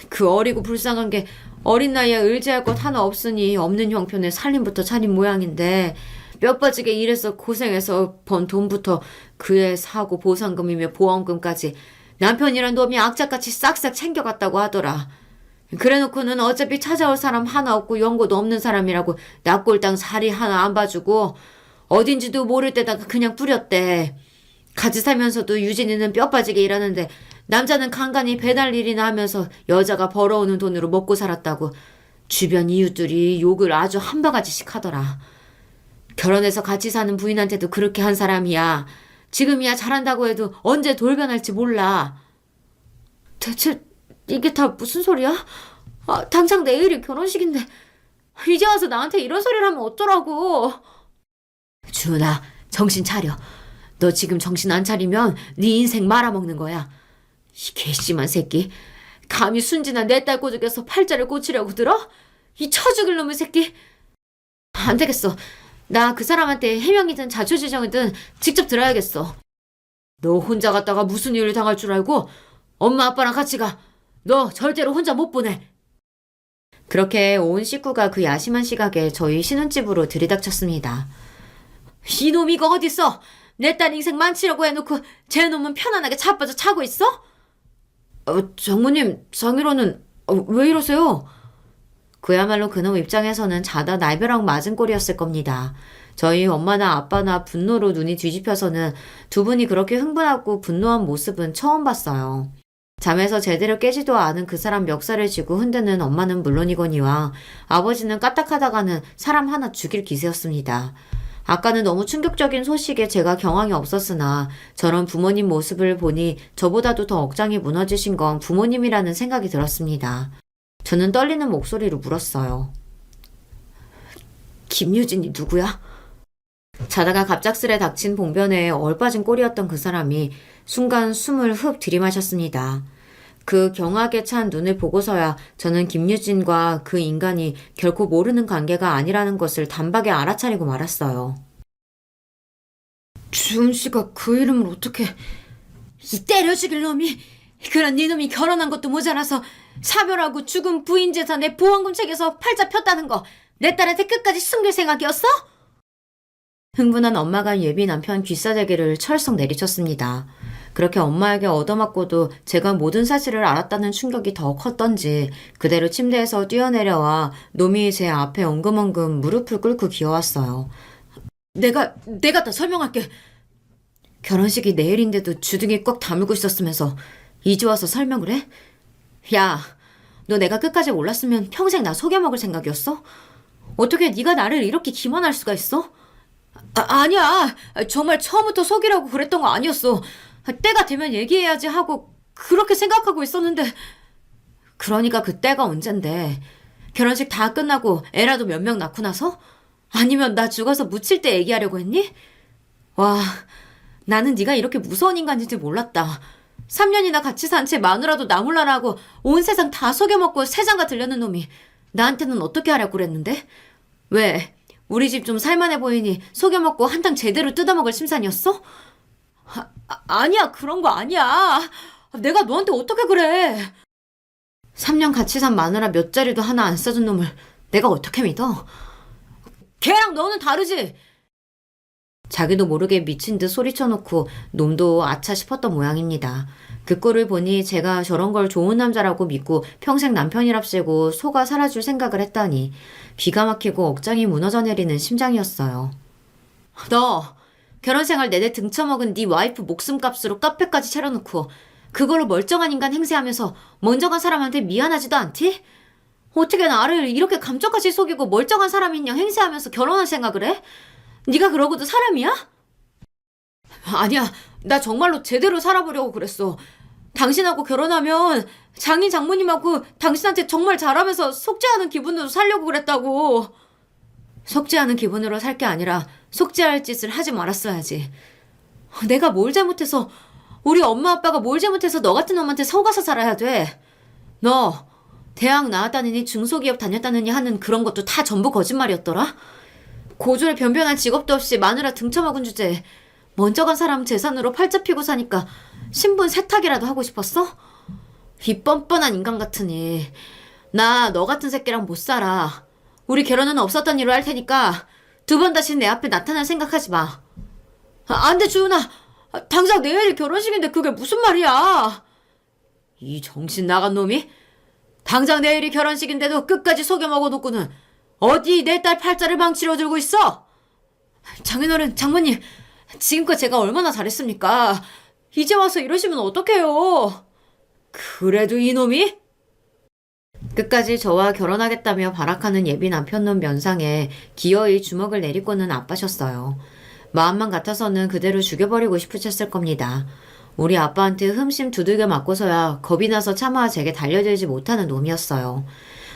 그 어리고 불쌍한 게 어린 나이에 의지할 것 하나 없으니 없는 형편에 살림부터 차린 모양인데 뼈 빠지게 일해서 고생해서 번 돈부터 그의 사고 보상금이며 보험금까지 남편이란 놈이 악착같이 싹싹 챙겨갔다고 하더라. 그래놓고는 어차피 찾아올 사람 하나 없고 연고도 없는 사람이라고 납골당 자리 하나 안 봐주고 어딘지도 모를 때다가 그냥 뿌렸대. 같이 살면서도 유진이는 뼈 빠지게 일하는데 남자는 간간히 배달 일이나 하면서 여자가 벌어오는 돈으로 먹고 살았다고 주변 이웃들이 욕을 아주 한 바가지씩 하더라. 결혼해서 같이 사는 부인한테도 그렇게 한 사람이야. 지금이야 잘한다고 해도 언제 돌변할지 몰라. 대체 이게 다 무슨 소리야? 당장 내일이 결혼식인데 이제 와서 나한테 이런 소리를 하면 어쩌라고. 주은아, 정신 차려. 너 지금 정신 안 차리면 네 인생 말아먹는 거야. 이 괘씸한 새끼. 감히 순진한 내 딸 꼬죽에서 팔자를 꽂으려고 들어? 이 처죽을 놈의 새끼. 안 되겠어. 나 그 사람한테 해명이든 자초지정이든 직접 들어야겠어. 너 혼자 갔다가 무슨 일을 당할 줄 알고 엄마 아빠랑 같이 가. 너 절대로 혼자 못 보내. 그렇게 온 식구가 그 야심한 시각에 저희 신혼집으로 들이닥쳤습니다. 이놈 이거 어딨어? 내 딸 인생 망치려고 해놓고 쟤 놈은 편안하게 자빠져 자고 있어? 장모님, 장인어른 왜 이러세요? 그야말로 그놈 입장에서는 자다 날벼락 맞은 꼴이었을 겁니다. 저희 엄마나 아빠나 분노로 눈이 뒤집혀서는 두 분이 그렇게 흥분하고 분노한 모습은 처음 봤어요. 잠에서 제대로 깨지도 않은 그 사람 멱살을 쥐고 흔드는 엄마는 물론이거니와 아버지는 까딱하다가는 사람 하나 죽일 기세였습니다. 아까는 너무 충격적인 소식에 제가 경황이 없었으나 저런 부모님 모습을 보니 저보다도 더 억장이 무너지신 건 부모님이라는 생각이 들었습니다. 저는 떨리는 목소리로 물었어요. 김유진이 누구야? 자다가 갑작스레 닥친 봉변에 얼빠진 꼴이었던 그 사람이 순간 숨을 흡 들이마셨습니다. 그 경악에 찬 눈을 보고서야 저는 김유진과 그 인간이 결코 모르는 관계가 아니라는 것을 단박에 알아차리고 말았어요. 주은 씨가 그 이름을 어떻게... 이 때려 죽일 놈이... 그런 네 놈이 결혼한 것도 모자라서 사별하고 죽은 부인 재산에 보험금 책에서 팔자 폈다는 거 내 딸한테 끝까지 숨길 생각이었어? 흥분한 엄마가 예비 남편 귀싸대기를 철썩 내리쳤습니다. 그렇게 엄마에게 얻어맞고도 제가 모든 사실을 알았다는 충격이 더 컸던지 그대로 침대에서 뛰어내려와 놈이 제 앞에 엉금엉금 무릎을 꿇고 기어왔어요. 내가 다 설명할게. 결혼식이 내일인데도 주둥이 꽉 다물고 있었으면서 이제 와서 설명을 해? 야, 너 내가 끝까지 몰랐으면 평생 나 속여먹을 생각이었어? 어떻게 네가 나를 이렇게 기만할 수가 있어? 아니야. 정말 처음부터 속이라고 그랬던 거 아니었어. 때가 되면 얘기해야지 하고 그렇게 생각하고 있었는데. 그러니까 그 때가 언젠데. 결혼식 다 끝나고 애라도 몇 명 낳고 나서? 아니면 나 죽어서 묻힐 때 얘기하려고 했니? 와, 나는 네가 이렇게 무서운 인간인지 몰랐다. 3년이나 같이 산 채 마누라도 나몰라라고 온 세상 다 속여먹고 세상가 들려는 놈이 나한테는 어떻게 하려고 그랬는데? 왜? 우리 집 좀 살만해 보이니 속여먹고 한탕 제대로 뜯어먹을 심산이었어? 아니야, 그런 거 아니야. 내가 너한테 어떻게 그래? 3년 같이 산 마누라 몇 자리도 하나 안 써준 놈을 내가 어떻게 믿어? 걔랑 너는 다르지? 자기도 모르게 미친 듯 소리쳐놓고 놈도 아차 싶었던 모양입니다. 그 꼴을 보니 제가 저런 걸 좋은 남자라고 믿고 평생 남편이랍시고 속아 살아줄 생각을 했다니 기가 막히고 억장이 무너져 내리는 심장이었어요. 너 결혼생활 내내 등쳐먹은 네 와이프 목숨값으로 카페까지 차려놓고 그걸로 멀쩡한 인간 행세하면서 먼저 간 사람한테 미안하지도 않디? 어떻게 나를 이렇게 감쪽같이 속이고 멀쩡한 사람인 양 행세하면서 결혼할 생각을 해? 네가 그러고도 사람이야? 아니야, 나 정말로 제대로 살아보려고 그랬어. 당신하고 결혼하면 장인 장모님하고 당신한테 정말 잘하면서 속죄하는 기분으로 살려고 그랬다고. 속죄하는 기분으로 살 게 아니라 속죄할 짓을 하지 말았어야지. 내가 뭘 잘못해서, 우리 엄마 아빠가 뭘 잘못해서 너 같은 놈한테 속아서 살아야 돼. 너 대학 나왔다느니 중소기업 다녔다느니 하는 그런 것도 다 전부 거짓말이었더라. 고졸에 변변한 직업도 없이 마누라 등쳐먹은 주제에 먼저 간 사람 재산으로 팔자 피고 사니까 신분 세탁이라도 하고 싶었어? 이 뻔뻔한 인간 같으니 나 너 같은 새끼랑 못 살아. 우리 결혼은 없었던 일로 할 테니까 두 번 다시 내 앞에 나타날 생각하지 마. 안 돼, 주은아. 당장 내일 결혼식인데 그게 무슨 말이야. 이 정신 나간 놈이? 당장 내일이 결혼식인데도 끝까지 속여먹어놓고는 어디 내 딸 팔자를 망치려 들고 있어? 장인어른, 장모님, 지금껏 제가 얼마나 잘했습니까? 이제 와서 이러시면 어떡해요? 그래도 이놈이? 끝까지 저와 결혼하겠다며 발악하는 예비 남편놈 면상에 기어이 주먹을 내리고는 아빠셨어요. 마음만 같아서는 그대로 죽여버리고 싶으셨을 겁니다. 우리 아빠한테 흠심 두들겨 맞고서야 겁이 나서 차마 제게 달려들지 못하는 놈이었어요.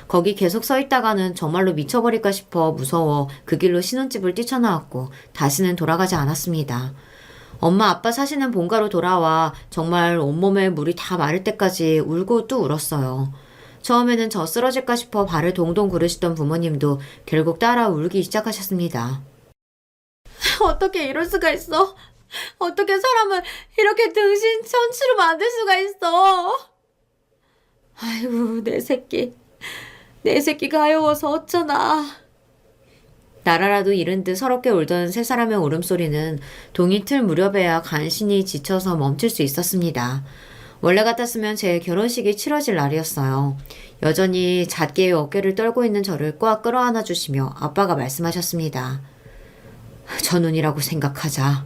거기 계속 서 있다가는 정말로 미쳐버릴까 싶어 무서워 그 길로 신혼집을 뛰쳐나왔고 다시는 돌아가지 않았습니다. 엄마 아빠 사시는 본가로 돌아와 정말 온몸에 물이 다 마를 때까지 울고 또 울었어요. 처음에는 저 쓰러질까 싶어 발을 동동 구르시던 부모님도 결국 따라 울기 시작하셨습니다. 어떻게 이럴 수가 있어? 어떻게 사람을 이렇게 등신 천치로 만들 수가 있어? 아이고, 내 새끼. 내 새끼가 하여워서 어쩌나. 나라라도 잃은 듯 서럽게 울던 세 사람의 울음소리는 동이 틀 무렵에야 간신히 지쳐서 멈출 수 있었습니다. 원래 같았으면 제 결혼식이 치러질 날이었어요. 여전히 잣개의 어깨를 떨고 있는 저를 꽉 끌어안아 주시며 아빠가 말씀하셨습니다. 전운이라고 생각하자.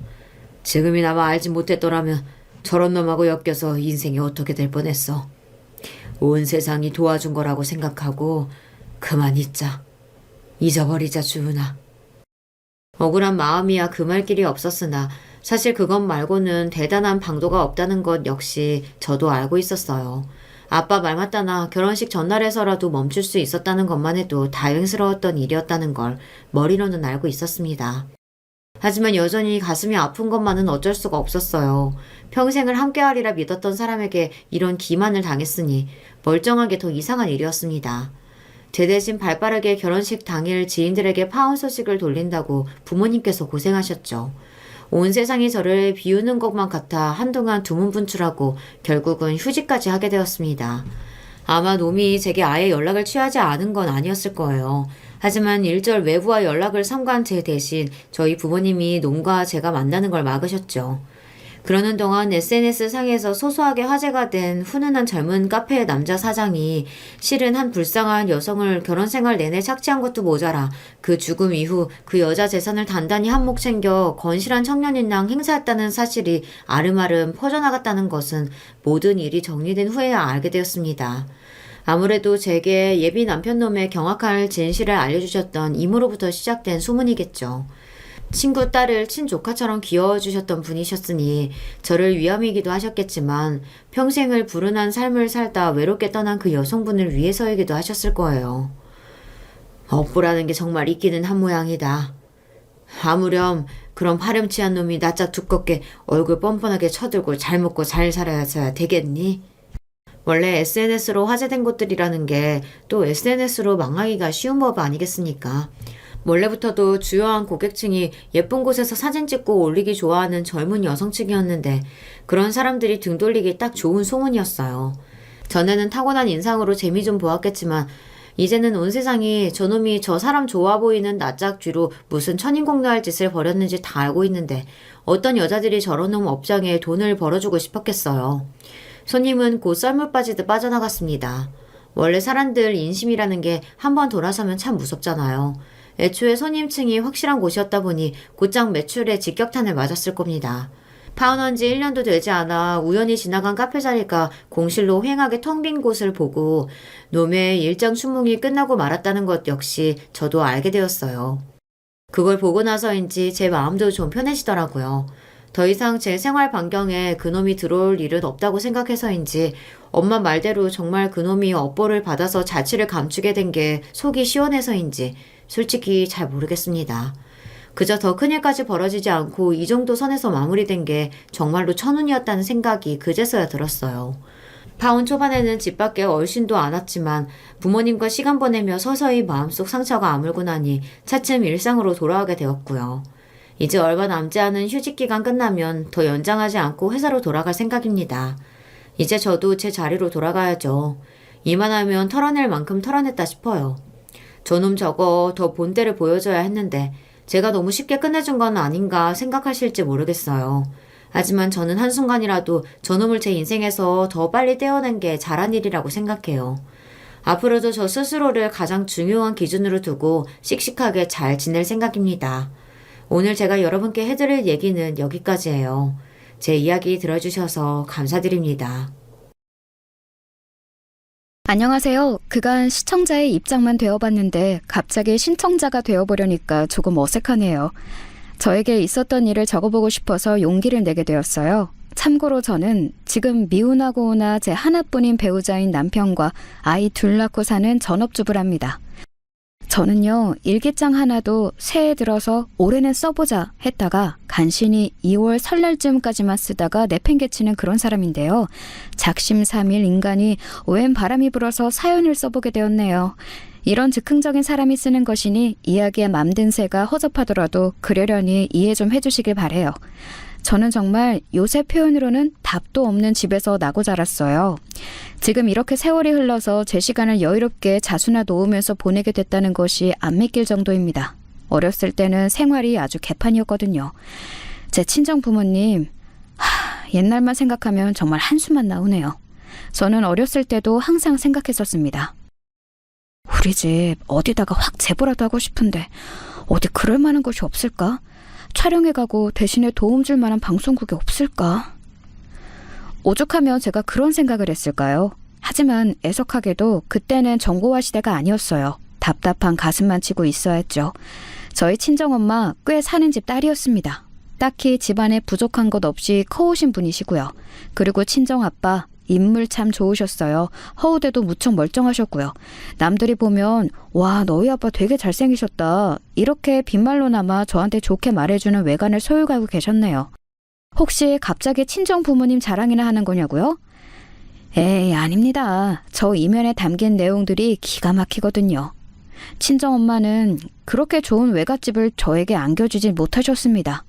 지금이나마 알지 못했더라면 저런 놈하고 엮여서 인생이 어떻게 될 뻔했어. 온 세상이 도와준 거라고 생각하고 그만 잊자. 잊어버리자, 주은아. 억울한 마음이야 금할 길이 없었으나 사실 그것 말고는 대단한 방도가 없다는 것 역시 저도 알고 있었어요. 아빠 말 맞다나 결혼식 전날에서라도 멈출 수 있었다는 것만 해도 다행스러웠던 일이었다는 걸 머리로는 알고 있었습니다. 하지만 여전히 가슴이 아픈 것만은 어쩔 수가 없었어요. 평생을 함께하리라 믿었던 사람에게 이런 기만을 당했으니 멀쩡하게 더 이상한 일이었습니다. 제 대신 발빠르게 결혼식 당일 지인들에게 파혼 소식을 돌린다고 부모님께서 고생하셨죠. 온 세상이 저를 비우는 것만 같아 한동안 두문분출하고 결국은 휴직까지 하게 되었습니다. 아마 놈이 제게 아예 연락을 취하지 않은 건 아니었을 거예요. 하지만 일절 외부와 연락을 삼간 제 대신 저희 부모님이 놈과 제가 만나는 걸 막으셨죠. 그러는 동안 SNS 상에서 소소하게 화제가 된 훈훈한 젊은 카페 남자 사장이 실은 한 불쌍한 여성을 결혼 생활 내내 착취한 것도 모자라 그 죽음 이후 그 여자 재산을 단단히 한몫 챙겨 건실한 청년인랑 행사했다는 사실이 아름아름 퍼져나갔다는 것은 모든 일이 정리된 후에야 알게 되었습니다. 아무래도 제게 예비 남편놈의 경악할 진실을 알려주셨던 이모로부터 시작된 소문이겠죠. 친구 딸을 친조카처럼 귀여워주셨던 분이셨으니 저를 위함이기도 하셨겠지만 평생을 불운한 삶을 살다 외롭게 떠난 그 여성분을 위해서이기도 하셨을 거예요. 업보라는 게 정말 있기는 한 모양이다. 아무렴 그런 파렴치한 놈이 낯짝 두껍게 얼굴 뻔뻔하게 쳐들고 잘 먹고 잘 살아야 되겠니? 원래 SNS로 화제된 곳들이라는 게 또 SNS로 망하기가 쉬운 법 아니겠습니까? 원래부터도 주요한 고객층이 예쁜 곳에서 사진 찍고 올리기 좋아하는 젊은 여성층이었는데 그런 사람들이 등 돌리기 딱 좋은 소문이었어요. 전에는 타고난 인상으로 재미 좀 보았겠지만 이제는 온 세상이 저놈이 저 사람 좋아 보이는 낯짝 쥐로 무슨 천인공노할 짓을 벌였는지 다 알고 있는데 어떤 여자들이 저런 놈 업장에 돈을 벌어주고 싶었겠어요. 손님은 곧 썰물 빠지듯 빠져나갔습니다. 원래 사람들 인심이라는 게 한번 돌아서면 참 무섭잖아요. 애초에 손님층이 확실한 곳이었다 보니 곧장 매출에 직격탄을 맞았을 겁니다. 파혼한 지 1년도 되지 않아 우연히 지나간 카페 자리가 공실로 휑하게 텅 빈 곳을 보고 놈의 일장 추몽이 끝나고 말았다는 것 역시 저도 알게 되었어요. 그걸 보고 나서인지 제 마음도 좀 편해지더라고요. 더 이상 제 생활 반경에 그놈이 들어올 일은 없다고 생각해서인지 엄마 말대로 정말 그놈이 업보를 받아서 자취를 감추게 된 게 속이 시원해서인지 솔직히 잘 모르겠습니다. 그저 더 큰일까지 벌어지지 않고 이 정도 선에서 마무리된 게 정말로 천운이었다는 생각이 그제서야 들었어요. 파혼 초반에는 집 밖에 얼씬도 않았지만 부모님과 시간 보내며 서서히 마음속 상처가 아물고 나니 차츰 일상으로 돌아오게 되었고요. 이제 얼마 남지 않은 휴직 기간 끝나면 더 연장하지 않고 회사로 돌아갈 생각입니다. 이제 저도 제 자리로 돌아가야죠. 이만하면 털어낼 만큼 털어냈다 싶어요. 저놈 저거 더 본때를 보여줘야 했는데 제가 너무 쉽게 끝내준 건 아닌가 생각하실지 모르겠어요. 하지만 저는 한순간이라도 저놈을 제 인생에서 더 빨리 떼어낸 게 잘한 일이라고 생각해요. 앞으로도 저 스스로를 가장 중요한 기준으로 두고 씩씩하게 잘 지낼 생각입니다. 오늘 제가 여러분께 해드릴 얘기는 여기까지예요. 제 이야기 들어주셔서 감사드립니다. 안녕하세요. 그간 시청자의 입장만 되어봤는데 갑자기 신청자가 되어보려니까 조금 어색하네요. 저에게 있었던 일을 적어보고 싶어서 용기를 내게 되었어요. 참고로 저는 지금 미혼하고나 제 하나뿐인 배우자인 남편과 아이 둘 낳고 사는 전업주부랍니다. 저는요, 일기장 하나도 새해 들어서 올해는 써보자 했다가 간신히 2월 설날쯤까지만 쓰다가 내팽개치는 그런 사람인데요. 작심삼일 인간이 웬 바람이 불어서 사연을 써보게 되었네요. 이런 즉흥적인 사람이 쓰는 것이니 이야기에 맘든 새가 허접하더라도 그러려니 이해 좀 해주시길 바래요. 저는 정말 요새 표현으로는 답도 없는 집에서 나고 자랐어요. 지금 이렇게 세월이 흘러서 제 시간을 여유롭게 자수나 놓으면서 보내게 됐다는 것이 안 믿길 정도입니다. 어렸을 때는 생활이 아주 개판이었거든요. 제 친정 부모님, 옛날만 생각하면 정말 한숨만 나오네요. 저는 어렸을 때도 항상 생각했었습니다. 우리 집 어디다가 확 제보라도 하고 싶은데 어디 그럴 만한 곳이 없을까? 촬영해 가고 대신에 도움 줄 만한 방송국이 없을까? 오죽하면 제가 그런 생각을 했을까요? 하지만 애석하게도 그때는 정보화 시대가 아니었어요. 답답한 가슴만 치고 있어야 했죠. 저희 친정엄마 꽤 사는 집 딸이었습니다. 딱히 집안에 부족한 것 없이 커오신 분이시고요. 그리고 친정아빠 인물 참 좋으셨어요. 허우대도 무척 멀쩡하셨고요. 남들이 보면 와, 너희 아빠 되게 잘생기셨다. 이렇게 빈말로나마 저한테 좋게 말해주는 외관을 소유하고 계셨네요. 혹시 갑자기 친정 부모님 자랑이나 하는 거냐고요? 에이, 아닙니다. 저 이면에 담긴 내용들이 기가 막히거든요. 친정엄마는 그렇게 좋은 외갓집을 저에게 안겨주지 못하셨습니다.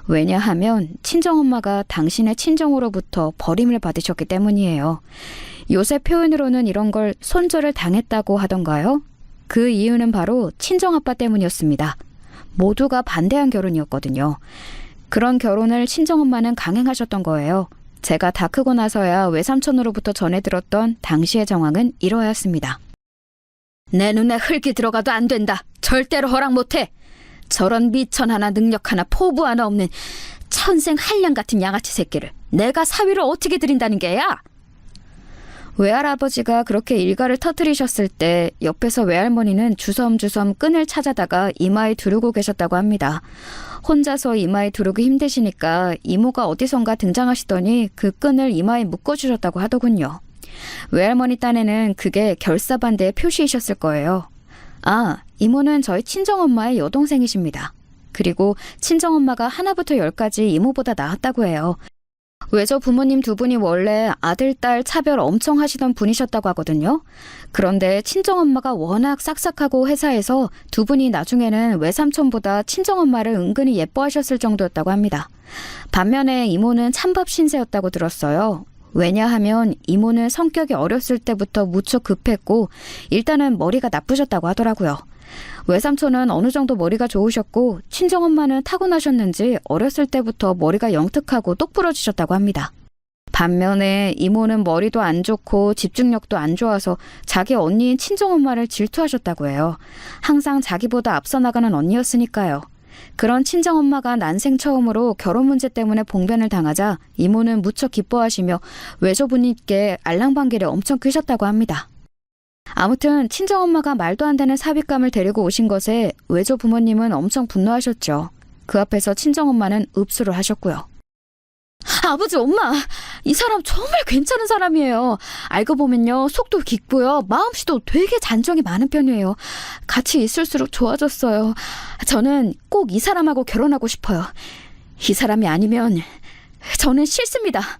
왜냐하면 친정엄마가 당신의 친정으로부터 버림을 받으셨기 때문이에요. 요새 표현으로는 이런 걸 손절을 당했다고 하던가요? 그 이유는 바로 친정아빠 때문이었습니다. 모두가 반대한 결혼이었거든요. 그런 결혼을 친정엄마는 강행하셨던 거예요. 제가 다 크고 나서야 외삼촌으로부터 전해 들었던 당시의 정황은 이러하였습니다. 내 눈에 흙이 들어가도 안 된다. 절대로 허락 못해. 저런 미천 하나 능력 하나 포부 하나 없는 천생 한량 같은 양아치 새끼를 내가 사위를 어떻게 들인다는 게야? 외할아버지가 그렇게 일가를 터뜨리셨을 때 옆에서 외할머니는 주섬주섬 끈을 찾아다가 이마에 두르고 계셨다고 합니다. 혼자서 이마에 두르기 힘드시니까 이모가 어디선가 등장하시더니 그 끈을 이마에 묶어주셨다고 하더군요. 외할머니 딴에는 그게 결사반대의 표시이셨을 거예요. 아, 이모는 저희 친정엄마의 여동생이십니다. 그리고 친정엄마가 하나부터 열까지 이모보다 나았다고 해요. 외조 부모님 두 분이 원래 아들, 딸 차별 엄청 하시던 분이셨다고 하거든요. 그런데 친정엄마가 워낙 싹싹하고 회사에서 두 분이 나중에는 외삼촌보다 친정엄마를 은근히 예뻐하셨을 정도였다고 합니다. 반면에 이모는 찬밥 신세였다고 들었어요. 왜냐하면 이모는 성격이 어렸을 때부터 무척 급했고 일단은 머리가 나쁘셨다고 하더라고요. 외삼촌은 어느 정도 머리가 좋으셨고 친정엄마는 타고나셨는지 어렸을 때부터 머리가 영특하고 똑부러지셨다고 합니다. 반면에 이모는 머리도 안 좋고 집중력도 안 좋아서 자기 언니인 친정엄마를 질투하셨다고 해요. 항상 자기보다 앞서 나가는 언니였으니까요. 그런 친정엄마가 난생 처음으로 결혼 문제 때문에 봉변을 당하자 이모는 무척 기뻐하시며 외조부님께 알랑방귀를 엄청 뀌셨다고 합니다. 아무튼 친정엄마가 말도 안 되는 사윗감을 데리고 오신 것에 외조 부모님은 엄청 분노하셨죠. 그 앞에서 친정엄마는 읍수를 하셨고요. 아버지, 엄마, 이 사람 정말 괜찮은 사람이에요. 알고 보면요, 속도 깊고요, 마음씨도 되게 잔정이 많은 편이에요. 같이 있을수록 좋아졌어요. 저는 꼭 이 사람하고 결혼하고 싶어요. 이 사람이 아니면 저는 싫습니다.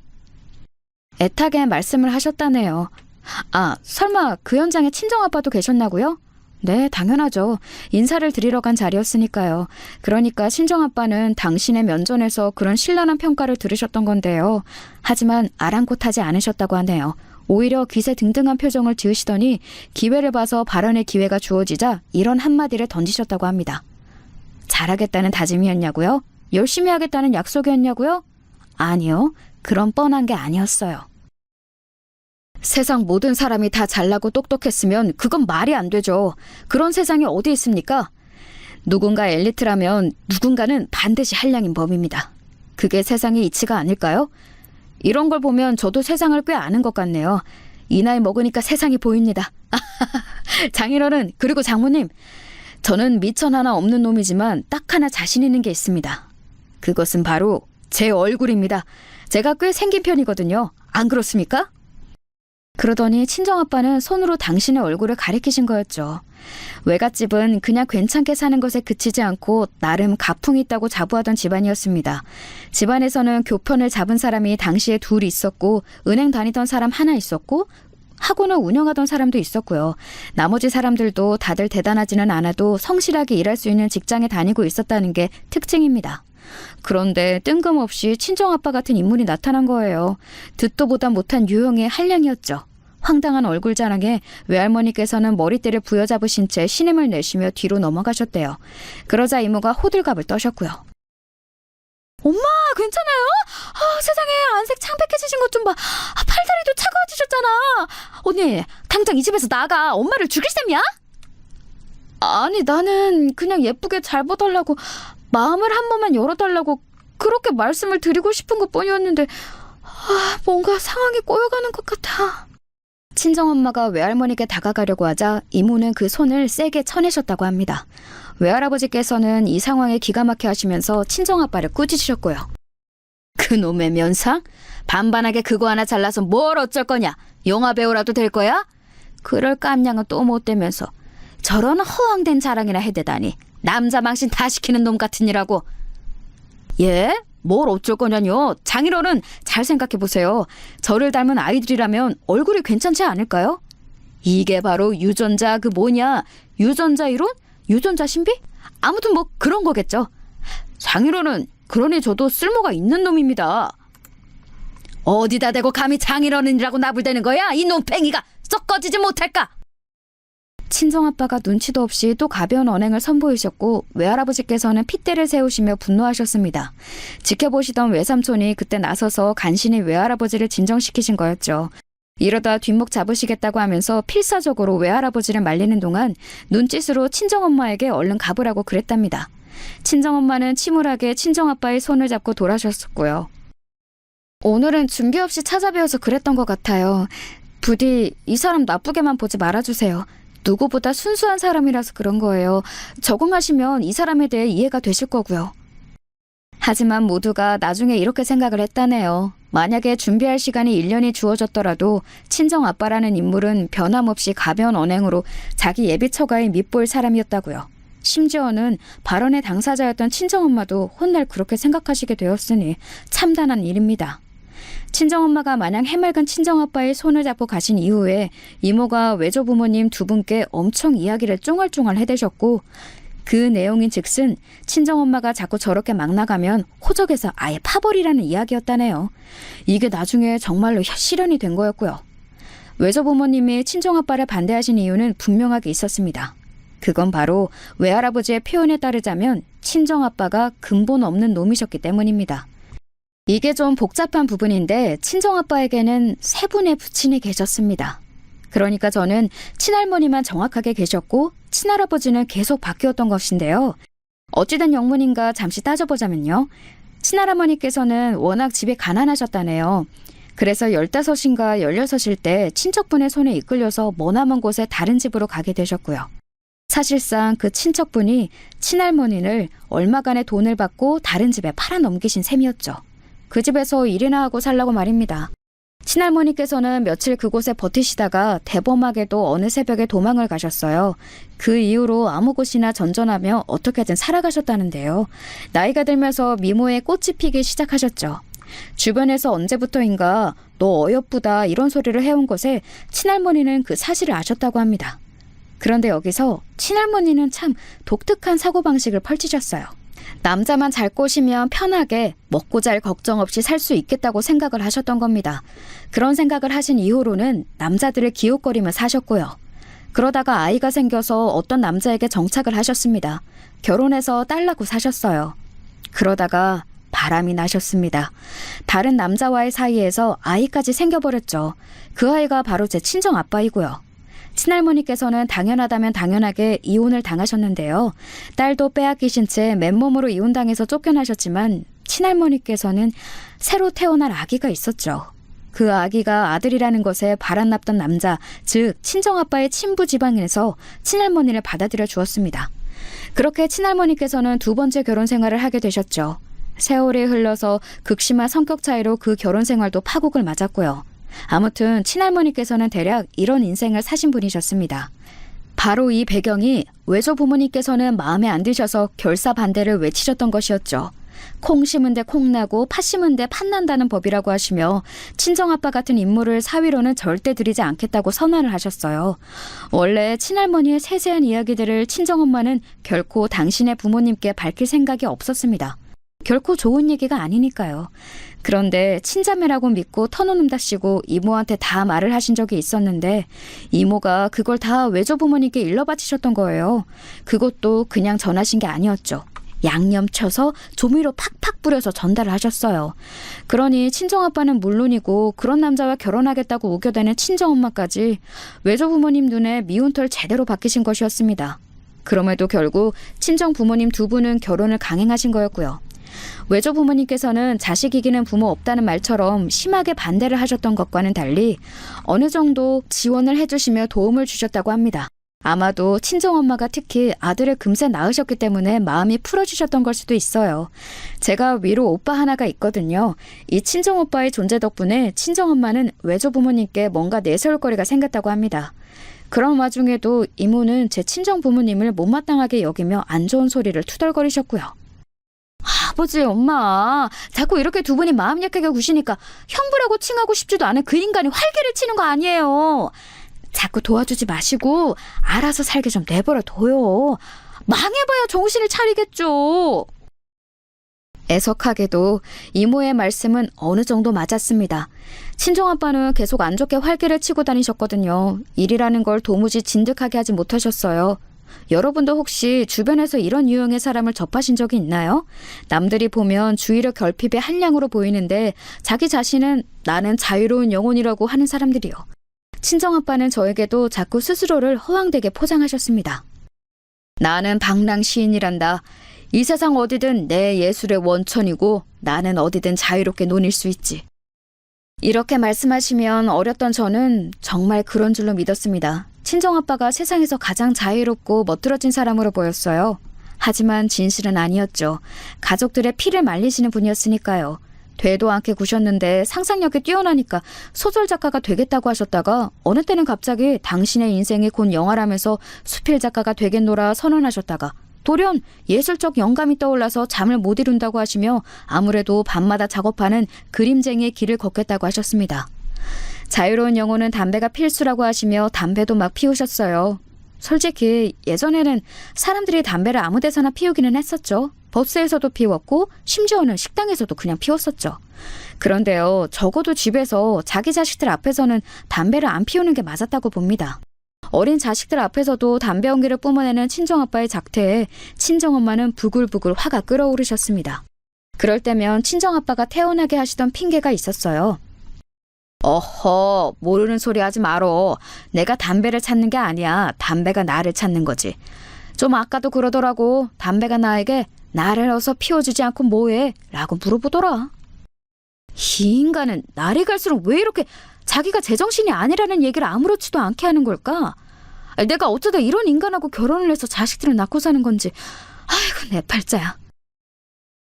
애타게 말씀을 하셨다네요. 아, 설마 그 현장에 친정아빠도 계셨나고요? 네, 당연하죠. 인사를 드리러 간 자리였으니까요. 그러니까 친정아빠는 당신의 면전에서 그런 신랄한 평가를 들으셨던 건데요. 하지만 아랑곳하지 않으셨다고 하네요. 오히려 기세등등한 표정을 지으시더니 기회를 봐서 발언의 기회가 주어지자 이런 한마디를 던지셨다고 합니다. 잘하겠다는 다짐이었냐고요? 열심히 하겠다는 약속이었냐고요? 아니요. 그런 뻔한 게 아니었어요. 세상 모든 사람이 다 잘나고 똑똑했으면 그건 말이 안 되죠. 그런 세상이 어디 있습니까? 누군가 엘리트라면 누군가는 반드시 한량인 법입니다. 그게 세상의 이치가 아닐까요? 이런 걸 보면 저도 세상을 꽤 아는 것 같네요. 이 나이 먹으니까 세상이 보입니다. 장인어른, 그리고 장모님, 저는 미천 하나 없는 놈이지만 딱 하나 자신 있는 게 있습니다. 그것은 바로 제 얼굴입니다. 제가 꽤 생긴 편이거든요. 안 그렇습니까? 그러더니 친정아빠는 손으로 당신의 얼굴을 가리키신 거였죠. 외갓집은 그냥 괜찮게 사는 것에 그치지 않고 나름 가풍이 있다고 자부하던 집안이었습니다. 집안에서는 교편을 잡은 사람이 당시에 둘 있었고 은행 다니던 사람 하나 있었고 학원을 운영하던 사람도 있었고요. 나머지 사람들도 다들 대단하지는 않아도 성실하게 일할 수 있는 직장에 다니고 있었다는 게 특징입니다. 그런데 뜬금없이 친정아빠 같은 인물이 나타난 거예요. 듣도 보다 못한 유형의 한량이었죠. 황당한 얼굴 자랑에 외할머니께서는 머리띠를 부여잡으신 채 신음을 내쉬며 뒤로 넘어가셨대요. 그러자 이모가 호들갑을 떠셨고요. 엄마, 괜찮아요? 세상에 안색 창백해지신 것 좀 봐. 팔다리도 차가워지셨잖아. 언니, 당장 이 집에서 나가. 엄마를 죽일 셈이야? 아니, 나는 그냥 예쁘게 잘 봐달라고, 마음을 한 번만 열어달라고 그렇게 말씀을 드리고 싶은 것뿐이었는데 뭔가 상황이 꼬여가는 것 같아. 친정엄마가 외할머니께 다가가려고 하자 이모는 그 손을 세게 쳐내셨다고 합니다. 외할아버지께서는 이 상황에 기가 막혀 하시면서 친정아빠를 꾸짖으셨고요. 그놈의 면상? 반반하게 그거 하나 잘라서 뭘 어쩔 거냐? 영화배우라도 될 거야? 그럴 깜냥은 또 못 되면서 저런 허황된 자랑이나 해대다니. 남자 망신 다 시키는 놈 같으니라고. 예? 뭘 어쩔 거냐뇨. 장인어른 잘 생각해보세요. 저를 닮은 아이들이라면 얼굴이 괜찮지 않을까요? 이게 바로 유전자 유전자 이론? 유전자 신비? 아무튼 뭐 그런 거겠죠. 장인어른 그러니 저도 쓸모가 있는 놈입니다. 어디다 대고 감히 장인어른이라고 나불대는 거야? 이 놈팽이가 썩 꺼지지 못할까? 친정아빠가 눈치도 없이 또 가벼운 언행을 선보이셨고 외할아버지께서는 핏대를 세우시며 분노하셨습니다. 지켜보시던 외삼촌이 그때 나서서 간신히 외할아버지를 진정시키신 거였죠. 이러다 뒷목 잡으시겠다고 하면서 필사적으로 외할아버지를 말리는 동안 눈짓으로 친정엄마에게 얼른 가보라고 그랬답니다. 친정엄마는 침울하게 친정아빠의 손을 잡고 돌아셨었고요. 오늘은 준비 없이 찾아뵈어서 그랬던 것 같아요. 부디 이 사람 나쁘게만 보지 말아주세요. 누구보다 순수한 사람이라서 그런 거예요. 적응하시면 이 사람에 대해 이해가 되실 거고요. 하지만 모두가 나중에 이렇게 생각을 했다네요. 만약에 준비할 시간이 1년이 주어졌더라도 친정아빠라는 인물은 변함없이 가벼운 언행으로 자기 예비 처가에 밉보일 사람이었다고요. 심지어는 발언의 당사자였던 친정엄마도 훗날 그렇게 생각하시게 되었으니 참담한 일입니다. 친정엄마가 마냥 해맑은 친정아빠의 손을 잡고 가신 이후에 이모가 외조부모님 두 분께 엄청 이야기를 쫑알쫑알 해대셨고 그 내용인 즉슨 친정엄마가 자꾸 저렇게 막 나가면 호적에서 아예 파버리라는 이야기였다네요. 이게 나중에 정말로 실현이 된 거였고요. 외조부모님이 친정아빠를 반대하신 이유는 분명하게 있었습니다. 그건 바로 외할아버지의 표현에 따르자면 친정아빠가 근본 없는 놈이셨기 때문입니다. 이게 좀 복잡한 부분인데 친정아빠에게는 세 분의 부친이 계셨습니다. 그러니까 저는 친할머니만 정확하게 계셨고 친할아버지는 계속 바뀌었던 것인데요. 어찌된 영문인가 잠시 따져보자면요. 친할아버니께서는 워낙 집이 가난하셨다네요. 그래서 15인가 16일 때 친척분의 손에 이끌려서 머나먼 곳에 다른 집으로 가게 되셨고요. 사실상 그 친척분이 친할머니를 얼마간의 돈을 받고 다른 집에 팔아넘기신 셈이었죠. 그 집에서 일이나 하고 살라고 말입니다. 친할머니께서는 며칠 그곳에 버티시다가 대범하게도 어느 새벽에 도망을 가셨어요. 그 이후로 아무 곳이나 전전하며 어떻게든 살아가셨다는데요. 나이가 들면서 미모에 꽃이 피기 시작하셨죠. 주변에서 언제부터인가 너 어여쁘다 이런 소리를 해온 것에 친할머니는 그 사실을 아셨다고 합니다. 그런데 여기서 친할머니는 참 독특한 사고방식을 펼치셨어요. 남자만 잘 꼬시면 편하게 먹고 잘 걱정 없이 살 수 있겠다고 생각을 하셨던 겁니다. 그런 생각을 하신 이후로는 남자들을 기웃거리며 사셨고요. 그러다가 아이가 생겨서 어떤 남자에게 정착을 하셨습니다. 결혼해서 딸 낳고 사셨어요. 그러다가 바람이 나셨습니다. 다른 남자와의 사이에서 아이까지 생겨버렸죠. 그 아이가 바로 제 친정 아빠이고요. 친할머니께서는 당연하다면 당연하게 이혼을 당하셨는데요. 딸도 빼앗기신 채 맨몸으로 이혼당해서 쫓겨나셨지만 친할머니께서는 새로 태어날 아기가 있었죠. 그 아기가 아들이라는 것에 바람났던 남자, 즉 친정아빠의 친부 지방에서 친할머니를 받아들여 주었습니다. 그렇게 친할머니께서는 두 번째 결혼 생활을 하게 되셨죠. 세월이 흘러서 극심한 성격 차이로 그 결혼 생활도 파국을 맞았고요. 아무튼 친할머니께서는 대략 이런 인생을 사신 분이셨습니다. 바로 이 배경이 외조 부모님께서는 마음에 안 드셔서 결사 반대를 외치셨던 것이었죠. 콩 심은 데 콩 나고 팥 심은 데 팥 난다는 법이라고 하시며 친정아빠 같은 인물을 사위로는 절대 들이지 않겠다고 선언을 하셨어요. 원래 친할머니의 세세한 이야기들을 친정엄마는 결코 당신의 부모님께 밝힐 생각이 없었습니다. 결코 좋은 얘기가 아니니까요. 그런데 친자매라고 믿고 터놓는다시고 이모한테 다 말을 하신 적이 있었는데 이모가 그걸 다 외조부모님께 일러바치셨던 거예요. 그것도 그냥 전하신 게 아니었죠. 양념 쳐서 조미료 팍팍 뿌려서 전달을 하셨어요. 그러니 친정아빠는 물론이고 그런 남자와 결혼하겠다고 우겨대는 친정엄마까지 외조부모님 눈에 미운 털 제대로 박히신 것이었습니다. 그럼에도 결국 친정부모님 두 분은 결혼을 강행하신 거였고요. 외조 부모님께서는 자식 이기는 부모 없다는 말처럼 심하게 반대를 하셨던 것과는 달리 어느 정도 지원을 해주시며 도움을 주셨다고 합니다. 아마도 친정엄마가 특히 아들을 금세 낳으셨기 때문에 마음이 풀어주셨던 걸 수도 있어요. 제가 위로 오빠 하나가 있거든요. 이 친정오빠의 존재 덕분에 친정엄마는 외조 부모님께 뭔가 내세울 거리가 생겼다고 합니다. 그런 와중에도 이모는 제 친정 부모님을 못마땅하게 여기며 안 좋은 소리를 투덜거리셨고요. 아버지, 엄마, 자꾸 이렇게 두 분이 마음 약하게 구시니까 형부라고 칭하고 싶지도 않은 그 인간이 활개를 치는 거 아니에요. 자꾸 도와주지 마시고 알아서 살게 좀 내버려 둬요. 망해봐야 정신을 차리겠죠. 애석하게도 이모의 말씀은 어느 정도 맞았습니다. 친정아빠는 계속 안 좋게 활개를 치고 다니셨거든요. 일이라는 걸 도무지 진득하게 하지 못하셨어요. 여러분도 혹시 주변에서 이런 유형의 사람을 접하신 적이 있나요? 남들이 보면 주의력 결핍의 한량으로 보이는데 자기 자신은 나는 자유로운 영혼이라고 하는 사람들이요. 친정아빠는 저에게도 자꾸 스스로를 허황되게 포장하셨습니다. 나는 방랑 시인이란다. 이 세상 어디든 내 예술의 원천이고 나는 어디든 자유롭게 논일 수 있지. 이렇게 말씀하시면 어렸던 저는 정말 그런 줄로 믿었습니다. 친정아빠가 세상에서 가장 자유롭고 멋들어진 사람으로 보였어요. 하지만 진실은 아니었죠. 가족들의 피를 말리시는 분이었으니까요. 되도 않게 구셨는데 상상력이 뛰어나니까 소설 작가가 되겠다고 하셨다가 어느 때는 갑자기 당신의 인생이 곧 영화라면서 수필 작가가 되겠노라 선언하셨다가 돌연 예술적 영감이 떠올라서 잠을 못 이룬다고 하시며 아무래도 밤마다 작업하는 그림쟁이의 길을 걷겠다고 하셨습니다. 자유로운 영혼은 담배가 필수라고 하시며 담배도 막 피우셨어요. 솔직히 예전에는 사람들이 담배를 아무 데서나 피우기는 했었죠. 버스에서도 피웠고 심지어는 식당에서도 그냥 피웠었죠. 그런데요, 적어도 집에서 자기 자식들 앞에서는 담배를 안 피우는 게 맞았다고 봅니다. 어린 자식들 앞에서도 담배 연기를 뿜어내는 친정아빠의 작태에 친정엄마는 부글부글 화가 끓어오르셨습니다. 그럴 때면 친정아빠가 태어나게 하시던 핑계가 있었어요. 어허, 모르는 소리 하지 말어. 내가 담배를 찾는 게 아니야. 담배가 나를 찾는 거지. 좀 아까도 그러더라고. 담배가 나에게 나를 어서 피워주지 않고 뭐해? 라고 물어보더라. 이 인간은 날이 갈수록 왜 이렇게 자기가 제정신이 아니라는 얘기를 아무렇지도 않게 하는 걸까? 내가 어쩌다 이런 인간하고 결혼을 해서 자식들을 낳고 사는 건지. 아이고, 내 팔자야.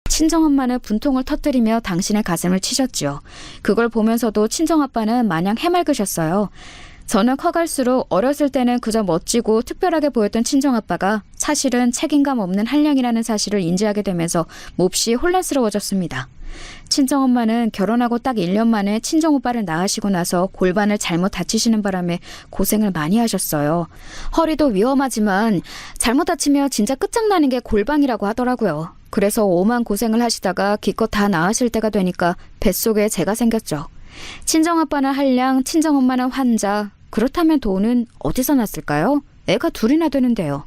친정엄마는 분통을 터뜨리며 당신의 가슴을 치셨지요. 그걸 보면서도 친정아빠는 마냥 해맑으셨어요. 저는 커갈수록 어렸을 때는 그저 멋지고 특별하게 보였던 친정아빠가 사실은 책임감 없는 한량이라는 사실을 인지하게 되면서 몹시 혼란스러워졌습니다. 친정엄마는 결혼하고 딱 1년 만에 친정오빠를 낳으시고 나서 골반을 잘못 다치시는 바람에 고생을 많이 하셨어요. 허리도 위험하지만 잘못 다치면 진짜 끝장나는 게 골반이라고 하더라고요. 그래서 오만 고생을 하시다가 기껏 다 나으실 때가 되니까 뱃속에 재가 생겼죠. 친정아빠는 한량, 친정엄마는 환자. 그렇다면 돈은 어디서 났을까요? 애가 둘이나 되는데요.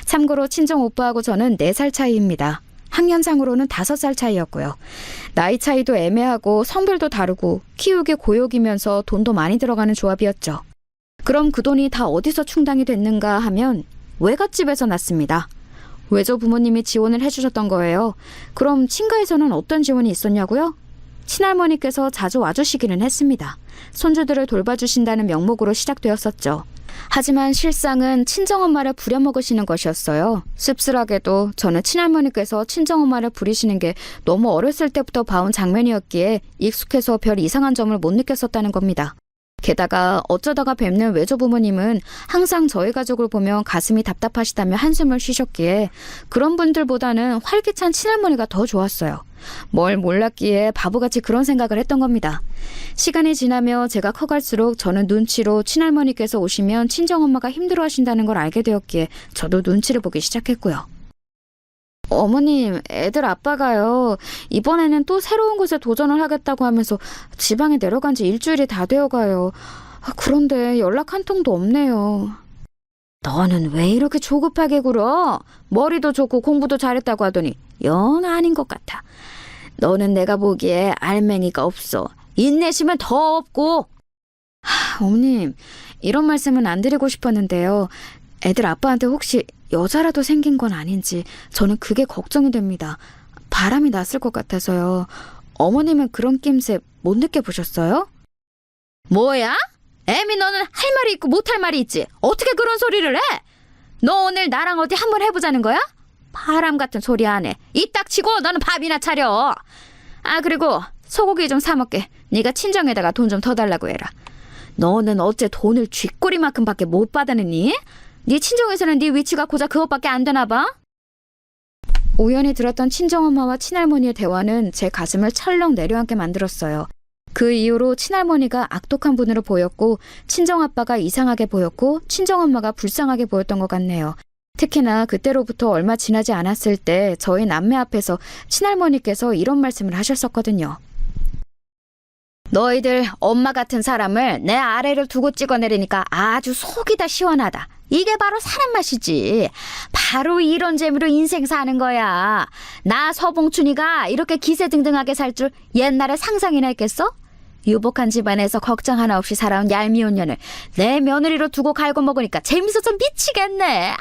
참고로 친정오빠하고 저는 4살 차이입니다. 학년상으로는 5살 차이였고요. 나이 차이도 애매하고 성별도 다르고 키우기 고역이면서 돈도 많이 들어가는 조합이었죠. 그럼 그 돈이 다 어디서 충당이 됐는가 하면 외갓집에서 났습니다. 외조 부모님이 지원을 해주셨던 거예요. 그럼 친가에서는 어떤 지원이 있었냐고요? 친할머니께서 자주 와주시기는 했습니다. 손주들을 돌봐주신다는 명목으로 시작되었었죠. 하지만 실상은 친정엄마를 부려먹으시는 것이었어요. 씁쓸하게도 저는 친할머니께서 친정엄마를 부리시는 게 너무 어렸을 때부터 봐온 장면이었기에 익숙해서 별 이상한 점을 못 느꼈었다는 겁니다. 게다가 어쩌다가 뵙는 외조 부모님은 항상 저희 가족을 보면 가슴이 답답하시다며 한숨을 쉬셨기에 그런 분들보다는 활기찬 친할머니가 더 좋았어요. 뭘 몰랐기에 바보같이 그런 생각을 했던 겁니다. 시간이 지나며 제가 커갈수록 저는 눈치로 친할머니께서 오시면 친정엄마가 힘들어하신다는 걸 알게 되었기에 저도 눈치를 보기 시작했고요. 어머님, 애들 아빠가요. 이번에는 또 새로운 곳에 도전을 하겠다고 하면서 지방에 내려간 지 일주일이 다 되어가요. 그런데 연락 한 통도 없네요. 너는 왜 이렇게 조급하게 굴어? 머리도 좋고 공부도 잘했다고 하더니 영 아닌 것 같아. 너는 내가 보기에 알맹이가 없어. 인내심은 더 없고. 어머님, 이런 말씀은 안 드리고 싶었는데요. 애들 아빠한테 혹시 여자라도 생긴 건 아닌지 저는 그게 걱정이 됩니다. 바람이 났을 것 같아서요. 어머님은 그런 낌새 못 느껴보셨어요? 뭐야? 애미 너는 할 말이 있고 못할 말이 있지. 어떻게 그런 소리를 해? 너 오늘 나랑 어디 한번 해보자는 거야? 바람 같은 소리 안 해. 이 딱 치고 너는 밥이나 차려. 아, 그리고 소고기 좀 사 먹게. 네가 친정에다가 돈 좀 더 달라고 해라. 너는 어째 돈을 쥐꼬리만큼밖에 못 받아내니? 네 친정에서는 네 위치가 고작 그것밖에 안 되나 봐? 우연히 들었던 친정엄마와 친할머니의 대화는 제 가슴을 철렁 내려앉게 만들었어요. 그 이후로 친할머니가 악독한 분으로 보였고 친정아빠가 이상하게 보였고 친정엄마가 불쌍하게 보였던 것 같네요. 특히나 그때로부터 얼마 지나지 않았을 때 저희 남매 앞에서 친할머니께서 이런 말씀을 하셨었거든요. 너희들 엄마 같은 사람을 내 아래를 두고 찍어내리니까 아주 속이 다 시원하다. 이게 바로 사람 맛이지. 바로 이런 재미로 인생 사는 거야. 나 서봉춘이가 이렇게 기세등등하게 살 줄 옛날에 상상이나 했겠어? 유복한 집안에서 걱정 하나 없이 살아온 얄미운 년을 내 며느리로 두고 갈고 먹으니까 재밌어서 미치겠네.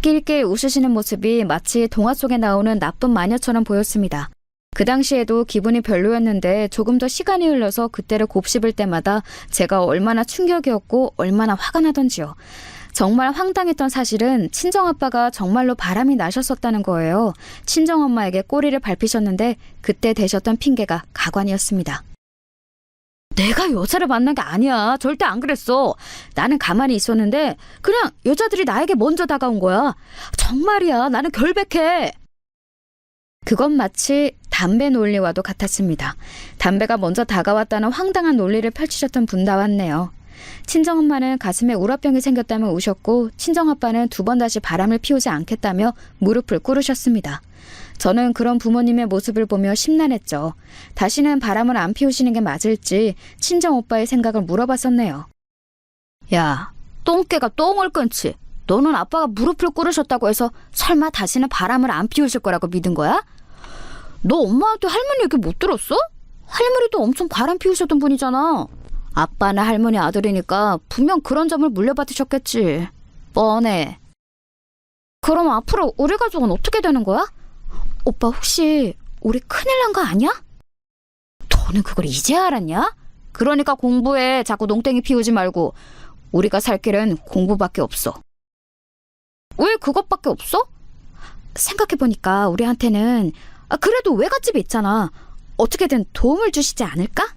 낄낄 웃으시는 모습이 마치 동화 속에 나오는 나쁜 마녀처럼 보였습니다. 그 당시에도 기분이 별로였는데 조금 더 시간이 흘러서 그때를 곱씹을 때마다 제가 얼마나 충격이었고 얼마나 화가 나던지요. 정말 황당했던 사실은 친정아빠가 정말로 바람이 나셨었다는 거예요. 친정엄마에게 꼬리를 밟히셨는데 그때 대셨던 핑계가 가관이었습니다. 내가 여자를 만난 게 아니야. 절대 안 그랬어. 나는 가만히 있었는데 그냥 여자들이 나에게 먼저 다가온 거야. 정말이야. 나는 결백해. 그건 마치 담배 논리와도 같았습니다. 담배가 먼저 다가왔다는 황당한 논리를 펼치셨던 분다 왔네요. 친정엄마는 가슴에 우라병이 생겼다며 우셨고 친정아빠는 두 번 다시 바람을 피우지 않겠다며 무릎을 꿇으셨습니다. 저는 그런 부모님의 모습을 보며 심란했죠. 다시는 바람을 안 피우시는 게 맞을지 친정오빠의 생각을 물어봤었네요. 야, 똥개가 똥을 끊지. 너는 아빠가 무릎을 꿇으셨다고 해서 설마 다시는 바람을 안 피우실 거라고 믿은 거야? 너 엄마한테 할머니 얘기 못 들었어? 할머니도 엄청 바람 피우셨던 분이잖아. 아빠는 할머니 아들이니까 분명 그런 점을 물려받으셨겠지. 뻔해. 그럼 앞으로 우리 가족은 어떻게 되는 거야? 오빠 혹시 우리 큰일 난 거 아니야? 너는 그걸 이제 알았냐? 그러니까 공부해. 자꾸 농땡이 피우지 말고. 우리가 살 길은 공부밖에 없어. 왜 그것밖에 없어? 생각해보니까 우리한테는 그래도 외갓집이 있잖아. 어떻게든 도움을 주시지 않을까?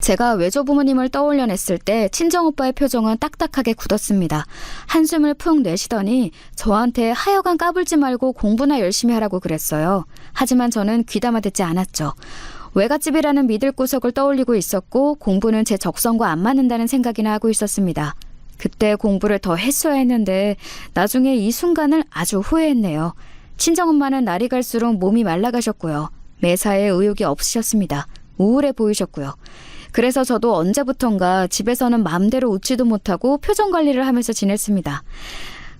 제가 외조부모님을 떠올려냈을 때 친정오빠의 표정은 딱딱하게 굳었습니다. 한숨을 푹 내쉬더니 저한테 하여간 까불지 말고 공부나 열심히 하라고 그랬어요. 하지만 저는 귀담아 듣지 않았죠. 외갓집이라는 믿을 구석을 떠올리고 있었고 공부는 제 적성과 안 맞는다는 생각이나 하고 있었습니다. 그때 공부를 더 했어야 했는데 나중에 이 순간을 아주 후회했네요. 친정엄마는 날이 갈수록 몸이 말라가셨고요. 매사에 의욕이 없으셨습니다. 우울해 보이셨고요. 그래서 저도 언제부턴가 집에서는 마음대로 웃지도 못하고 표정 관리를 하면서 지냈습니다.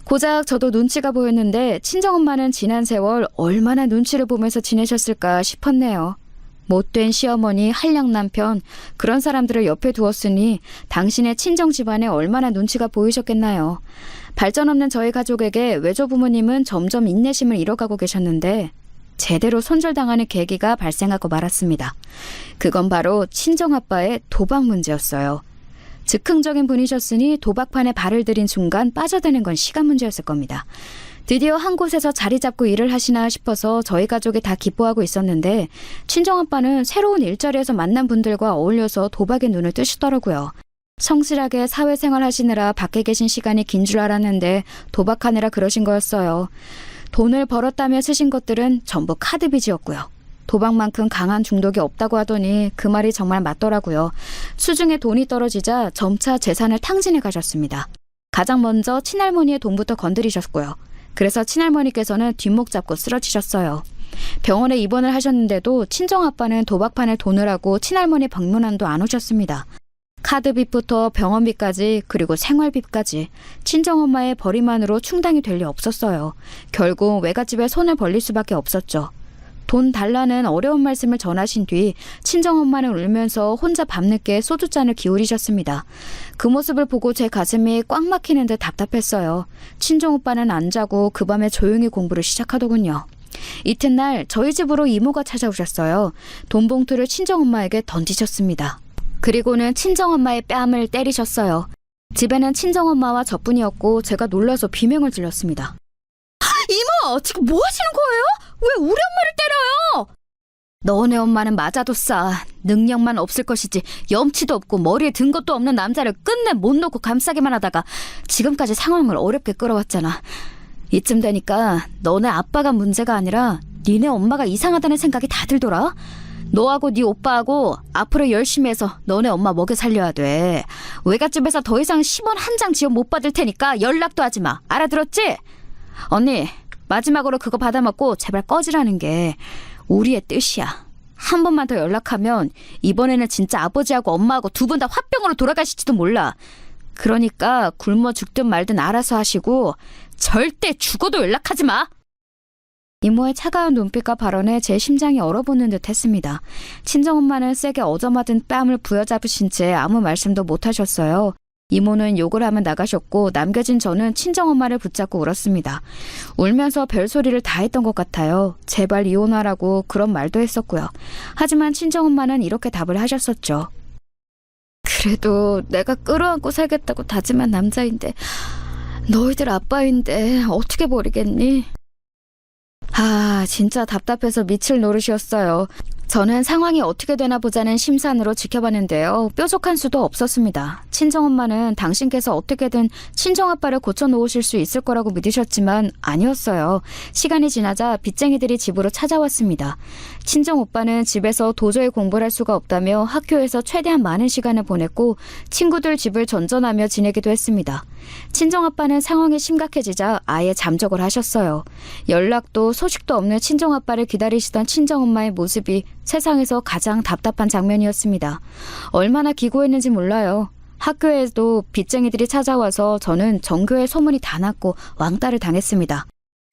고작 저도 눈치가 보였는데 친정엄마는 지난 세월 얼마나 눈치를 보면서 지내셨을까 싶었네요. 못된 시어머니, 한량 남편, 그런 사람들을 옆에 두었으니 당신의 친정 집안에 얼마나 눈치가 보이셨겠나요. 발전 없는 저희 가족에게 외조부모님은 점점 인내심을 잃어가고 계셨는데 제대로 손절당하는 계기가 발생하고 말았습니다. 그건 바로 친정아빠의 도박 문제였어요. 즉흥적인 분이셨으니 도박판에 발을 들인 순간 빠져드는 건 시간 문제였을 겁니다. 드디어 한 곳에서 자리 잡고 일을 하시나 싶어서 저희 가족이 다 기뻐하고 있었는데 친정아빠는 새로운 일자리에서 만난 분들과 어울려서 도박에 눈을 뜨시더라고요. 성실하게 사회생활 하시느라 밖에 계신 시간이 긴 줄 알았는데 도박하느라 그러신 거였어요. 돈을 벌었다며 쓰신 것들은 전부 카드빚이었고요. 도박만큼 강한 중독이 없다고 하더니 그 말이 정말 맞더라고요. 수중에 돈이 떨어지자 점차 재산을 탕진해 가셨습니다. 가장 먼저 친할머니의 돈부터 건드리셨고요. 그래서 친할머니께서는 뒷목 잡고 쓰러지셨어요. 병원에 입원을 하셨는데도 친정아빠는 도박판에 돈을 하고 친할머니 방문한도 안 오셨습니다. 카드빚부터 병원비까지 그리고 생활비까지 친정엄마의 벌이만으로 충당이 될 리 없었어요. 결국 외갓집에 손을 벌릴 수밖에 없었죠. 돈 달라는 어려운 말씀을 전하신 뒤 친정엄마는 울면서 혼자 밤늦게 소주잔을 기울이셨습니다. 그 모습을 보고 제 가슴이 꽉 막히는 듯 답답했어요. 친정오빠는 안 자고 그 밤에 조용히 공부를 시작하더군요. 이튿날 저희 집으로 이모가 찾아오셨어요. 돈 봉투를 친정엄마에게 던지셨습니다. 그리고는 친정엄마의 뺨을 때리셨어요. 집에는 친정엄마와 저뿐이었고 제가 놀라서 비명을 질렀습니다. 이모! 지금 뭐 하시는 거예요? 왜 우리 엄마를 때려요? 너네 엄마는 맞아도 싸. 능력만 없을 것이지 염치도 없고 머리에 든 것도 없는 남자를 끝내 못 놓고 감싸기만 하다가 지금까지 상황을 어렵게 끌어왔잖아. 이쯤 되니까 너네 아빠가 문제가 아니라 니네 엄마가 이상하다는 생각이 다 들더라. 너하고 네 오빠하고 앞으로 열심히 해서 너네 엄마 먹여 살려야 돼. 외갓집에서 더 이상 10원 한 장 지원 못 받을 테니까 연락도 하지 마. 알아들었지? 언니, 마지막으로 그거 받아먹고 제발 꺼지라는 게 우리의 뜻이야. 한 번만 더 연락하면 이번에는 진짜 아버지하고 엄마하고 두 분 다 화병으로 돌아가실지도 몰라. 그러니까 굶어 죽든 말든 알아서 하시고 절대 죽어도 연락하지 마. 이모의 차가운 눈빛과 발언에 제 심장이 얼어붙는 듯 했습니다. 친정엄마는 세게 얻어맞은 뺨을 부여잡으신 채 아무 말씀도 못하셨어요. 이모는 욕을 하며 나가셨고 남겨진 저는 친정엄마를 붙잡고 울었습니다. 울면서 별소리를 다 했던 것 같아요. 제발 이혼하라고 그런 말도 했었고요. 하지만 친정엄마는 이렇게 답을 하셨었죠. 그래도 내가 끌어안고 살겠다고 다짐한 남자인데 너희들 아빠인데 어떻게 버리겠니? 진짜 답답해서 미칠 노릇이었어요. 저는 상황이 어떻게 되나 보자는 심산으로 지켜봤는데요. 뾰족한 수도 없었습니다. 친정엄마는 당신께서 어떻게든 친정아빠를 고쳐놓으실 수 있을 거라고 믿으셨지만 아니었어요. 시간이 지나자 빚쟁이들이 집으로 찾아왔습니다. 친정오빠는 집에서 도저히 공부를 할 수가 없다며 학교에서 최대한 많은 시간을 보냈고 친구들 집을 전전하며 지내기도 했습니다. 친정아빠는 상황이 심각해지자 아예 잠적을 하셨어요. 연락도 소식도 없는 친정아빠를 기다리시던 친정엄마의 모습이 세상에서 가장 답답한 장면이었습니다. 얼마나 기고했는지 몰라요. 학교에도 빚쟁이들이 찾아와서 저는 전교에 소문이 다 났고 왕따를 당했습니다.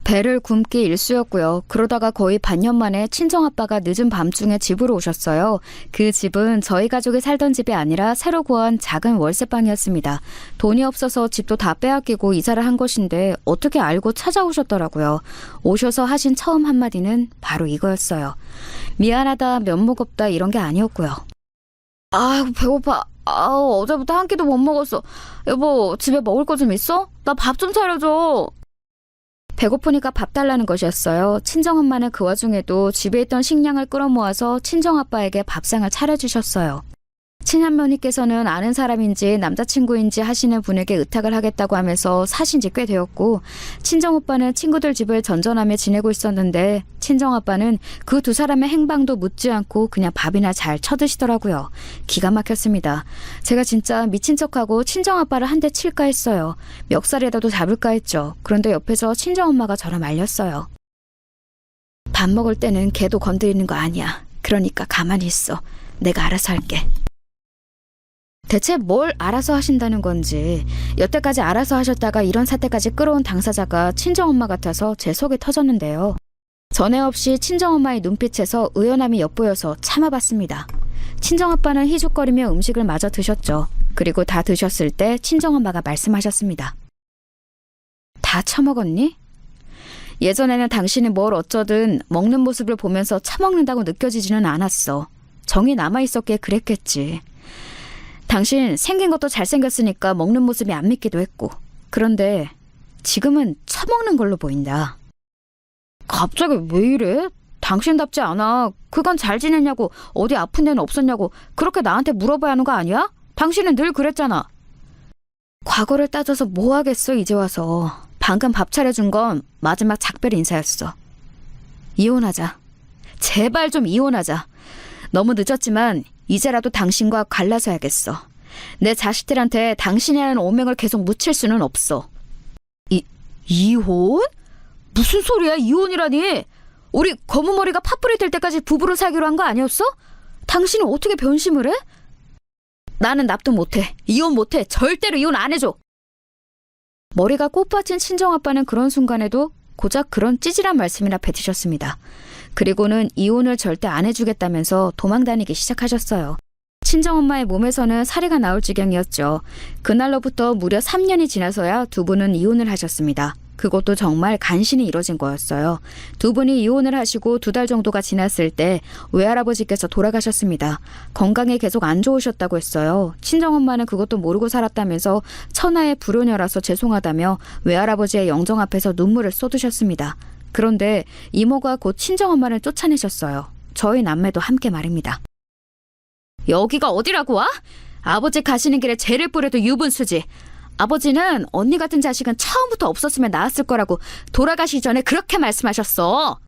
배를 굶기 일쑤였고요. 그러다가 거의 반년 만에 친정아빠가 늦은 밤중에 집으로 오셨어요. 그 집은 저희 가족이 살던 집이 아니라 새로 구한 작은 월세방이었습니다. 돈이 없어서 집도 다 빼앗기고 이사를 한 것인데 어떻게 알고 찾아오셨더라고요. 오셔서 하신 처음 한마디는 바로 이거였어요. 미안하다, 면목 없다 이런 게 아니었고요. 배고파. 어제부터 한 끼도 못 먹었어. 여보, 집에 먹을 거 좀 있어? 나 밥 좀 차려줘. 배고프니까 밥 달라는 것이었어요. 친정엄마는 그 와중에도 집에 있던 식량을 끌어모아서 친정아빠에게 밥상을 차려주셨어요. 친할머니께서는 아는 사람인지 남자친구인지 하시는 분에게 의탁을 하겠다고 하면서 사신 지 꽤 되었고 친정오빠는 친구들 집을 전전하며 지내고 있었는데 친정아빠는 그 두 사람의 행방도 묻지 않고 그냥 밥이나 잘 쳐드시더라고요. 기가 막혔습니다. 제가 진짜 미친 척하고 친정아빠를 한 대 칠까 했어요. 멱살이라도 잡을까 했죠. 그런데 옆에서 친정엄마가 저를 말렸어요. 밥 먹을 때는 걔도 건드리는 거 아니야. 그러니까 가만히 있어. 내가 알아서 할게. 대체 뭘 알아서 하신다는 건지 여태까지 알아서 하셨다가 이런 사태까지 끌어온 당사자가 친정엄마 같아서 제 속이 터졌는데요. 전에 없이 친정엄마의 눈빛에서 의연함이 엿보여서 참아봤습니다. 친정아빠는 희죽거리며 음식을 마저 드셨죠. 그리고 다 드셨을 때 친정엄마가 말씀하셨습니다. 다 처먹었니? 예전에는 당신이 뭘 어쩌든 먹는 모습을 보면서 처먹는다고 느껴지지는 않았어. 정이 남아있었기에 그랬겠지. 당신 생긴 것도 잘생겼으니까 먹는 모습이 안 믿기도 했고 그런데 지금은 처먹는 걸로 보인다. 갑자기 왜 이래? 당신답지 않아. 그간 잘 지냈냐고 어디 아픈 데는 없었냐고 그렇게 나한테 물어봐야 하는 거 아니야? 당신은 늘 그랬잖아. 과거를 따져서 뭐 하겠어 이제 와서. 방금 밥 차려준 건 마지막 작별 인사였어. 이혼하자. 제발 좀 이혼하자. 너무 늦었지만 이제라도 당신과 갈라서야겠어. 내 자식들한테 당신이라는 오명을 계속 묻힐 수는 없어. 이혼? 무슨 소리야 이혼이라니? 우리 검은 머리가 팥불이 될 때까지 부부로 살기로 한 거 아니었어? 당신은 어떻게 변심을 해? 나는 납득 못해. 이혼 못해. 절대로 이혼 안 해줘. 머리가 꽃받친 친정아빠는 그런 순간에도 고작 그런 찌질한 말씀이나 뱉으셨습니다. 그리고는 이혼을 절대 안 해주겠다면서 도망다니기 시작하셨어요. 친정엄마의 몸에서는 사례가 나올 지경이었죠. 그날로부터 무려 3년이 지나서야 두 분은 이혼을 하셨습니다. 그것도 정말 간신히 이뤄진 거였어요. 두 분이 이혼을 하시고 2달 정도가 지났을 때 외할아버지께서 돌아가셨습니다. 건강이 계속 안 좋으셨다고 했어요. 친정엄마는 그것도 모르고 살았다면서 천하의 불효녀라서 죄송하다며 외할아버지의 영정 앞에서 눈물을 쏟으셨습니다. 그런데 이모가 곧 친정엄마를 쫓아내셨어요. 저희 남매도 함께 말입니다. 여기가 어디라고 와? 아버지 가시는 길에 죄를 뿌려도 유분수지. 아버지는 언니 같은 자식은 처음부터 없었으면 나았을 거라고 돌아가시기 전에 그렇게 말씀하셨어.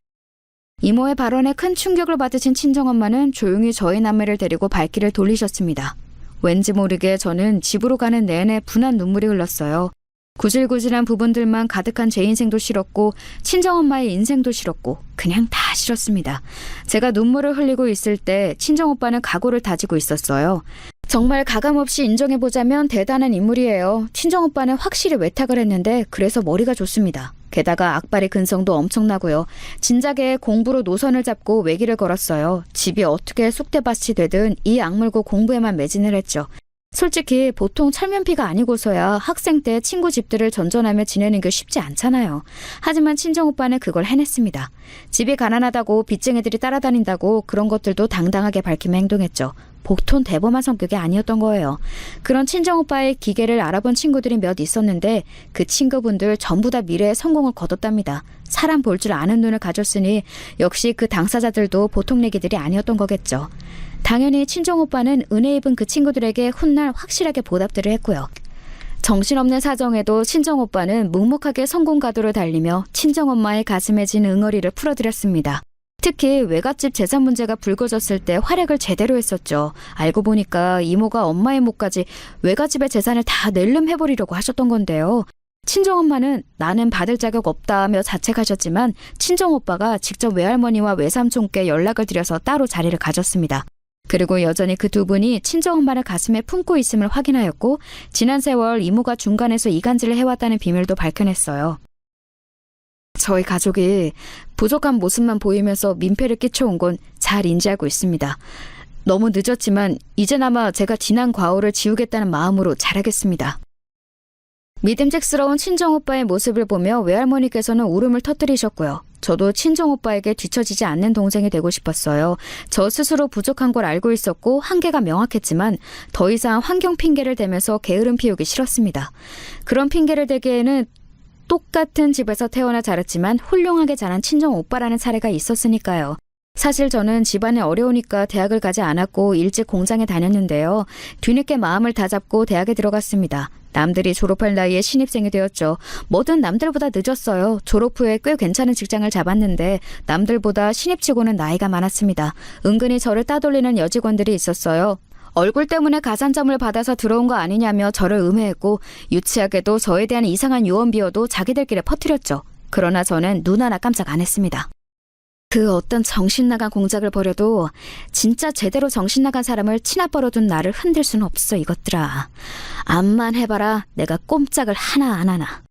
이모의 발언에 큰 충격을 받으신 친정엄마는 조용히 저희 남매를 데리고 발길을 돌리셨습니다. 왠지 모르게 저는 집으로 가는 내내 분한 눈물이 흘렀어요. 구질구질한 부분들만 가득한 제 인생도 싫었고 친정엄마의 인생도 싫었고 그냥 다 싫었습니다. 제가 눈물을 흘리고 있을 때 친정오빠는 각오를 다지고 있었어요. 정말 가감없이 인정해보자면 대단한 인물이에요. 친정오빠는 확실히 외탁을 했는데 그래서 머리가 좋습니다. 게다가 악발의 근성도 엄청나고요. 진작에 공부로 노선을 잡고 외길을 걸었어요. 집이 어떻게 쑥대밭이 되든 이 악물고 공부에만 매진을 했죠. 솔직히 보통 철면피가 아니고서야 학생 때 친구 집들을 전전하며 지내는 게 쉽지 않잖아요. 하지만 친정오빠는 그걸 해냈습니다. 집이 가난하다고 빚쟁이들이 따라다닌다고 그런 것들도 당당하게 밝히며 행동했죠. 보통 대범한 성격이 아니었던 거예요. 그런 친정오빠의 기계를 알아본 친구들이 몇 있었는데 그 친구분들 전부 다 미래에 성공을 거뒀답니다. 사람 볼 줄 아는 눈을 가졌으니 역시 그 당사자들도 보통 내기들이 아니었던 거겠죠. 당연히 친정오빠는 은혜 입은 그 친구들에게 훗날 확실하게 보답들을 했고요. 정신없는 사정에도 친정오빠는 묵묵하게 성공가도를 달리며 친정엄마의 가슴에 진 응어리를 풀어드렸습니다. 특히 외갓집 재산 문제가 불거졌을 때 활약을 제대로 했었죠. 알고 보니까 이모가 엄마의 몫까지 외갓집의 재산을 다 낼름해버리려고 하셨던 건데요. 친정엄마는 나는 받을 자격 없다며 자책하셨지만 친정오빠가 직접 외할머니와 외삼촌께 연락을 드려서 따로 자리를 가졌습니다. 그리고 여전히 그 두 분이 친정엄마를 가슴에 품고 있음을 확인하였고 지난 세월 이모가 중간에서 이간질을 해왔다는 비밀도 밝혀냈어요. 저희 가족이 부족한 모습만 보이면서 민폐를 끼쳐온 건 잘 인지하고 있습니다. 너무 늦었지만 이제나마 제가 지난 과오를 지우겠다는 마음으로 잘하겠습니다. 믿음직스러운 친정오빠의 모습을 보며 외할머니께서는 울음을 터뜨리셨고요. 저도 친정오빠에게 뒤처지지 않는 동생이 되고 싶었어요. 저 스스로 부족한 걸 알고 있었고 한계가 명확했지만 더 이상 환경 핑계를 대면서 게으름 피우기 싫었습니다. 그런 핑계를 대기에는 똑같은 집에서 태어나 자랐지만 훌륭하게 자란 친정오빠라는 사례가 있었으니까요. 사실 저는 집안이 어려우니까 대학을 가지 않았고 일찍 공장에 다녔는데요. 뒤늦게 마음을 다잡고 대학에 들어갔습니다. 남들이 졸업할 나이에 신입생이 되었죠. 뭐든 남들보다 늦었어요. 졸업 후에 꽤 괜찮은 직장을 잡았는데 남들보다 신입치고는 나이가 많았습니다. 은근히 저를 따돌리는 여직원들이 있었어요. 얼굴 때문에 가산점을 받아서 들어온 거 아니냐며 저를 음해했고 유치하게도 저에 대한 이상한 유언비어도 자기들끼리 퍼뜨렸죠. 그러나 저는 눈 하나 깜짝 안 했습니다. 그 어떤 정신나간 공작을 벌여도 진짜 제대로 정신나간 사람을 치나버려 둔 나를 흔들 수는 없어 이것들아. 암만 해봐라 내가 꼼짝을 하나 안 하나.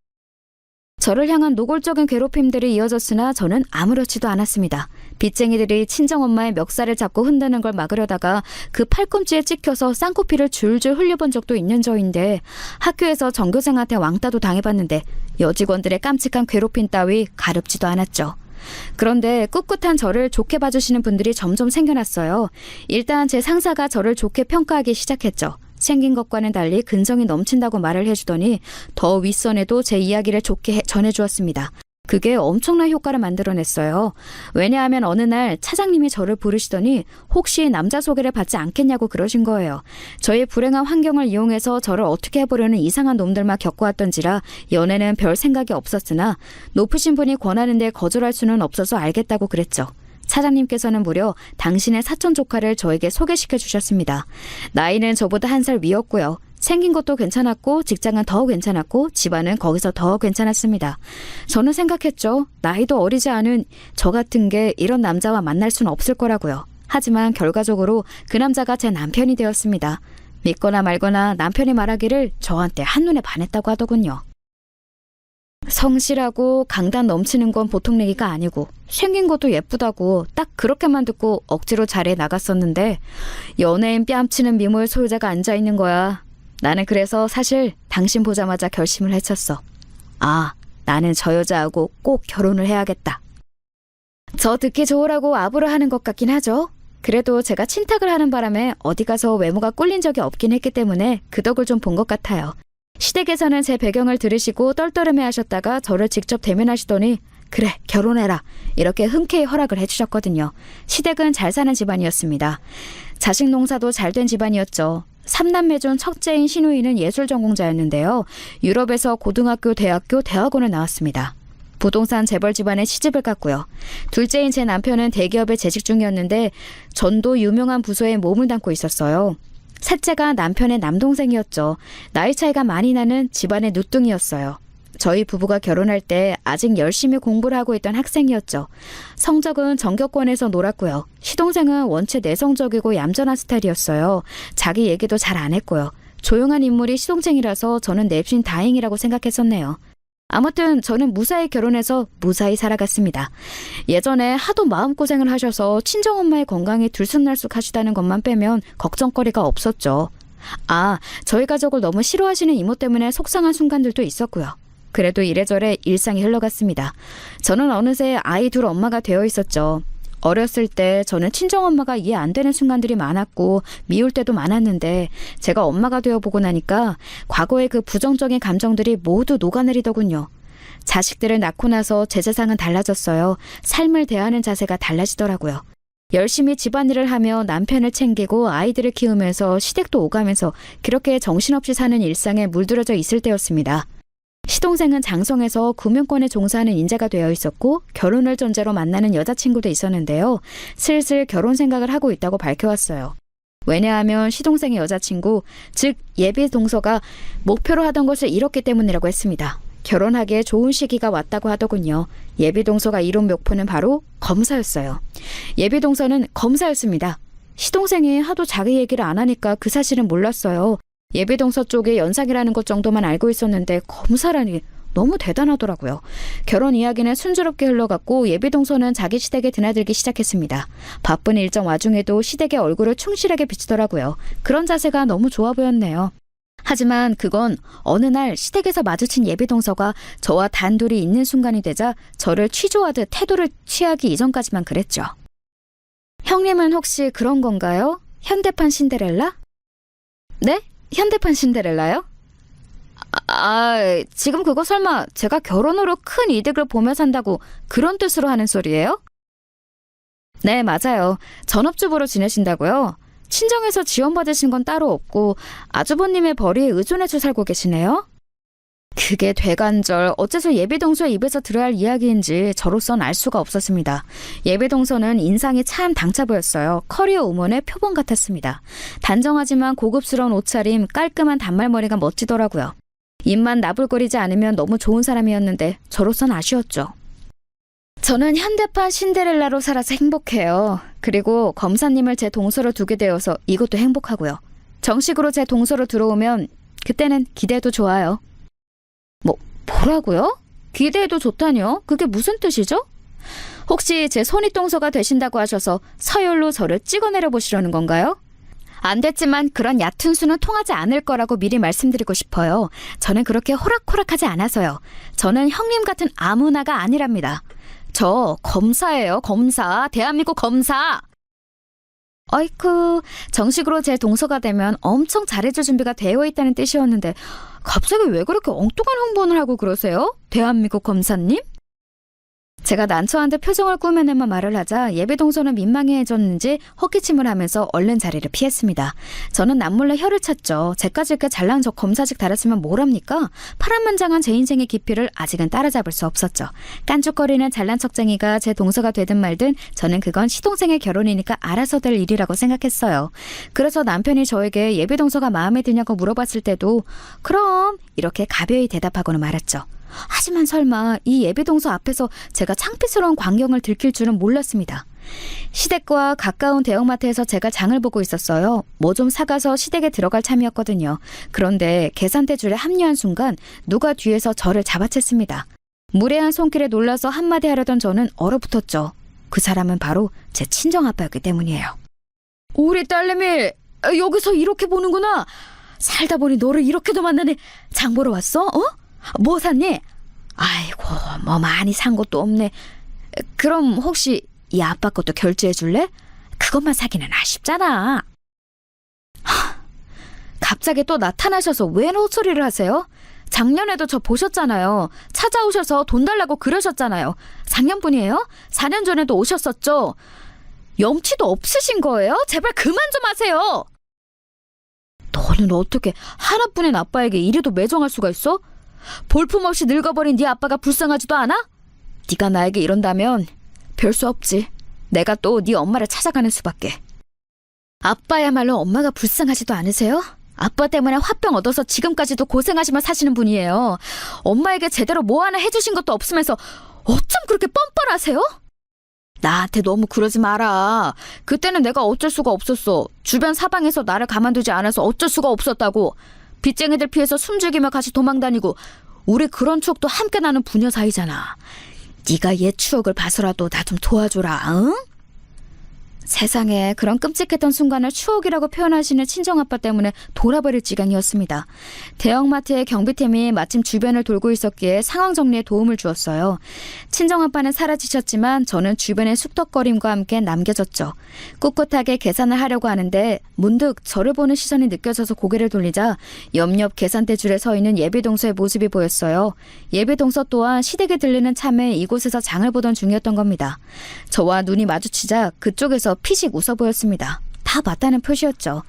저를 향한 노골적인 괴롭힘들이 이어졌으나 저는 아무렇지도 않았습니다. 빚쟁이들이 친정엄마의 멱살을 잡고 흔드는 걸 막으려다가 그 팔꿈치에 찍혀서 쌍코피를 줄줄 흘려본 적도 있는 저인데 학교에서 전교생한테 왕따도 당해봤는데 여직원들의 깜찍한 괴롭힘 따위 가렵지도 않았죠. 그런데 꿋꿋한 저를 좋게 봐주시는 분들이 점점 생겨났어요. 일단 제 상사가 저를 좋게 평가하기 시작했죠. 생긴 것과는 달리 근성이 넘친다고 말을 해주더니 더 윗선에도 제 이야기를 좋게 전해주었습니다. 그게 엄청난 효과를 만들어냈어요. 왜냐하면 어느 날 차장님이 저를 부르시더니 혹시 남자 소개를 받지 않겠냐고 그러신 거예요. 저의 불행한 환경을 이용해서 저를 어떻게 해보려는 이상한 놈들만 겪어왔던지라 연애는 별 생각이 없었으나 높으신 분이 권하는데 거절할 수는 없어서 알겠다고 그랬죠. 차장님께서는 무려 당신의 사촌 조카를 저에게 소개시켜 주셨습니다. 나이는 저보다 1살 위였고요. 생긴 것도 괜찮았고 직장은 더 괜찮았고 집안은 거기서 더 괜찮았습니다. 저는 생각했죠. 나이도 어리지 않은 저 같은 게 이런 남자와 만날 수는 없을 거라고요. 하지만 결과적으로 그 남자가 제 남편이 되었습니다. 믿거나 말거나 남편이 말하기를 저한테 한눈에 반했다고 하더군요. 성실하고 강단 넘치는 건 보통 얘기가 아니고 생긴 것도 예쁘다고 딱 그렇게만 듣고 억지로 자리에 나갔었는데 연예인 뺨치는 미모의 소유자가 앉아있는 거야. 나는 그래서 사실 당신 보자마자 결심을 해쳤어. 아, 나는 저 여자하고 꼭 결혼을 해야겠다. 저 듣기 좋으라고 아부를 하는 것 같긴 하죠. 그래도 제가 친탁을 하는 바람에 어디 가서 외모가 꿀린 적이 없긴 했기 때문에 그 덕을 좀 본 것 같아요. 시댁에서는 제 배경을 들으시고 떨떠름해 하셨다가 저를 직접 대면하시더니 그래 결혼해라 이렇게 흔쾌히 허락을 해주셨거든요. 시댁은 잘 사는 집안이었습니다. 자식 농사도 잘 된 집안이었죠. 3남매 중 첫째인 시누이는 예술 전공자였는데요. 유럽에서 고등학교, 대학교, 대학원을 나왔습니다. 부동산 재벌 집안에 시집을 갔고요. 둘째인 제 남편은 대기업에 재직 중이었는데 전도 유명한 부서에 몸을 담고 있었어요. 셋째가 남편의 남동생이었죠. 나이 차이가 많이 나는 집안의 누뚱이었어요. 저희 부부가 결혼할 때 아직 열심히 공부를 하고 있던 학생이었죠. 성적은 전교권에서 놀았고요. 시동생은 원체 내성적이고 얌전한 스타일이었어요. 자기 얘기도 잘 안 했고요. 조용한 인물이 시동생이라서 저는 냅신 다행이라고 생각했었네요. 아무튼 저는 무사히 결혼해서 무사히 살아갔습니다. 예전에 하도 마음고생을 하셔서 친정엄마의 건강이 들쑥날쑥 하시다는 것만 빼면 걱정거리가 없었죠. 아, 저희 가족을 너무 싫어하시는 이모 때문에 속상한 순간들도 있었고요. 그래도 이래저래 일상이 흘러갔습니다. 저는 어느새 아이 둘 엄마가 되어 있었죠. 어렸을 때 저는 친정엄마가 이해 안 되는 순간들이 많았고 미울 때도 많았는데 제가 엄마가 되어보고 나니까 과거의 그 부정적인 감정들이 모두 녹아내리더군요. 자식들을 낳고 나서 제 세상은 달라졌어요. 삶을 대하는 자세가 달라지더라고요. 열심히 집안일을 하며 남편을 챙기고 아이들을 키우면서 시댁도 오가면서 그렇게 정신없이 사는 일상에 물들어져 있을 때였습니다. 시동생은 장성에서 금융권에 종사하는 인재가 되어 있었고 결혼을 전제로 만나는 여자친구도 있었는데요. 슬슬 결혼 생각을 하고 있다고 밝혀왔어요. 왜냐하면 시동생의 여자친구, 즉 예비 동서가 목표로 하던 것을 잃었기 때문이라고 했습니다. 결혼하기에 좋은 시기가 왔다고 하더군요. 예비 동서가 이룬 목표는 바로 검사였어요. 예비 동서는 검사였습니다. 시동생이 하도 자기 얘기를 안 하니까 그 사실은 몰랐어요. 예비동서 쪽에 연상이라는 것 정도만 알고 있었는데 검사라니 너무 대단하더라고요. 결혼 이야기는 순조롭게 흘러갔고 예비동서는 자기 시댁에 드나들기 시작했습니다. 바쁜 일정 와중에도 시댁의 얼굴을 충실하게 비치더라고요. 그런 자세가 너무 좋아 보였네요. 하지만 그건 어느 날 시댁에서 마주친 예비동서가 저와 단둘이 있는 순간이 되자 저를 취조하듯 태도를 취하기 이전까지만 그랬죠. 형님은 혹시 그런 건가요? 현대판 신데렐라? 네? 현대판 신데렐라요? 지금 그거 설마 제가 결혼으로 큰 이득을 보며 산다고 그런 뜻으로 하는 소리예요? 네, 맞아요. 전업주부로 지내신다고요? 친정에서 지원받으신 건 따로 없고 아주버님의 벌이에 의존해서 살고 계시네요? 그게 되간절 어째서 예비동서의 입에서 들어야 할 이야기인지 저로선 알 수가 없었습니다. 예비동서는 인상이 참 당차 보였어요. 커리어 우먼의 표본 같았습니다. 단정하지만 고급스러운 옷차림, 깔끔한 단발머리가 멋지더라고요. 입만 나불거리지 않으면 너무 좋은 사람이었는데 저로선 아쉬웠죠. 저는 현대판 신데렐라로 살아서 행복해요. 그리고 검사님을 제 동서로 두게 되어서 이것도 행복하고요. 정식으로 제 동서로 들어오면 그때는 기대해도 좋아요. 뭐라고요? 기대해도 좋다니요? 그게 무슨 뜻이죠? 혹시 제 손윗동서가 되신다고 하셔서 서열로 저를 찍어내려 보시려는 건가요? 안 됐지만 그런 얕은 수는 통하지 않을 거라고 미리 말씀드리고 싶어요. 저는 그렇게 호락호락하지 않아서요. 저는 형님 같은 아무나가 아니랍니다. 저 검사예요, 검사. 대한민국 검사. 아이쿠, 정식으로 제 동서가 되면 엄청 잘해줄 준비가 되어 있다는 뜻이었는데 갑자기 왜 그렇게 엉뚱한 홍보를 하고 그러세요? 대한민국 검사님? 제가 난처한 듯 표정을 꾸며내며 말을 하자 예비동서는 민망해졌는지 헛기침을 하면서 얼른 자리를 피했습니다. 저는 남몰래 혀를 찼죠. 제까지 이렇게 잘난 저 검사직 달았으면 뭐랍니까? 파란만장한 제 인생의 깊이를 아직은 따라잡을 수 없었죠. 깐죽거리는 잘난 척쟁이가 제 동서가 되든 말든 저는 그건 시동생의 결혼이니까 알아서 될 일이라고 생각했어요. 그래서 남편이 저에게 예비동서가 마음에 드냐고 물어봤을 때도 그럼 이렇게 가벼이 대답하고는 말았죠. 하지만 설마 이 예비동서 앞에서 제가 창피스러운 광경을 들킬 줄은 몰랐습니다. 시댁과 가까운 대형마트에서 제가 장을 보고 있었어요. 뭐 좀 사가서 시댁에 들어갈 참이었거든요. 그런데 계산대 줄에 합류한 순간 누가 뒤에서 저를 잡아챘습니다. 무례한 손길에 놀라서 한마디 하려던 저는 얼어붙었죠. 그 사람은 바로 제 친정아빠였기 때문이에요. 우리 딸내미 여기서 이렇게 보는구나. 살다 보니 너를 이렇게도 만나네. 장 보러 왔어? 뭐 샀니? 아이고 뭐 많이 산 것도 없네. 그럼 혹시 이 아빠 것도 결제해 줄래? 그것만 사기는 아쉽잖아. 갑자기 또 나타나셔서 왜 헛소리를 하세요? 작년에도 저 보셨잖아요. 찾아오셔서 돈 달라고 그러셨잖아요. 작년뿐이에요? 4년 전에도 오셨었죠? 염치도 없으신 거예요? 제발 그만 좀 하세요. 너는 어떻게 하나뿐인 아빠에게 이리도 매정할 수가 있어? 볼품없이 늙어버린 네 아빠가 불쌍하지도 않아? 네가 나에게 이런다면 별 수 없지. 내가 또 네 엄마를 찾아가는 수밖에. 아빠야말로 엄마가 불쌍하지도 않으세요? 아빠 때문에 화병 얻어서 지금까지도 고생하시며 사시는 분이에요. 엄마에게 제대로 뭐 하나 해주신 것도 없으면서 어쩜 그렇게 뻔뻔하세요? 나한테 너무 그러지 마라. 그때는 내가 어쩔 수가 없었어. 주변 사방에서 나를 가만두지 않아서 어쩔 수가 없었다고. 빚쟁이들 피해서 숨죽이며 같이 도망다니고 우리 그런 추억도 함께 나는 부녀 사이잖아. 네가 옛 추억을 봐서라도 나 좀 도와줘라. 응? 세상에 그런 끔찍했던 순간을 추억이라고 표현하시는 친정아빠 때문에 돌아버릴 지경이었습니다. 대형마트의 경비팀이 마침 주변을 돌고 있었기에 상황 정리에 도움을 주었어요. 친정아빠는 사라지셨지만 저는 주변의 쑥덕거림과 함께 남겨졌죠. 꿋꿋하게 계산을 하려고 하는데 문득 저를 보는 시선이 느껴져서 고개를 돌리자 옆옆 계산대 줄에 서 있는 예비동서의 모습이 보였어요. 예비동서 또한 시댁에 들리는 참에 이곳에서 장을 보던 중이었던 겁니다. 저와 눈이 마주치자 그쪽에서 피식 웃어 보였습니다. 다 맞다는 표시였죠.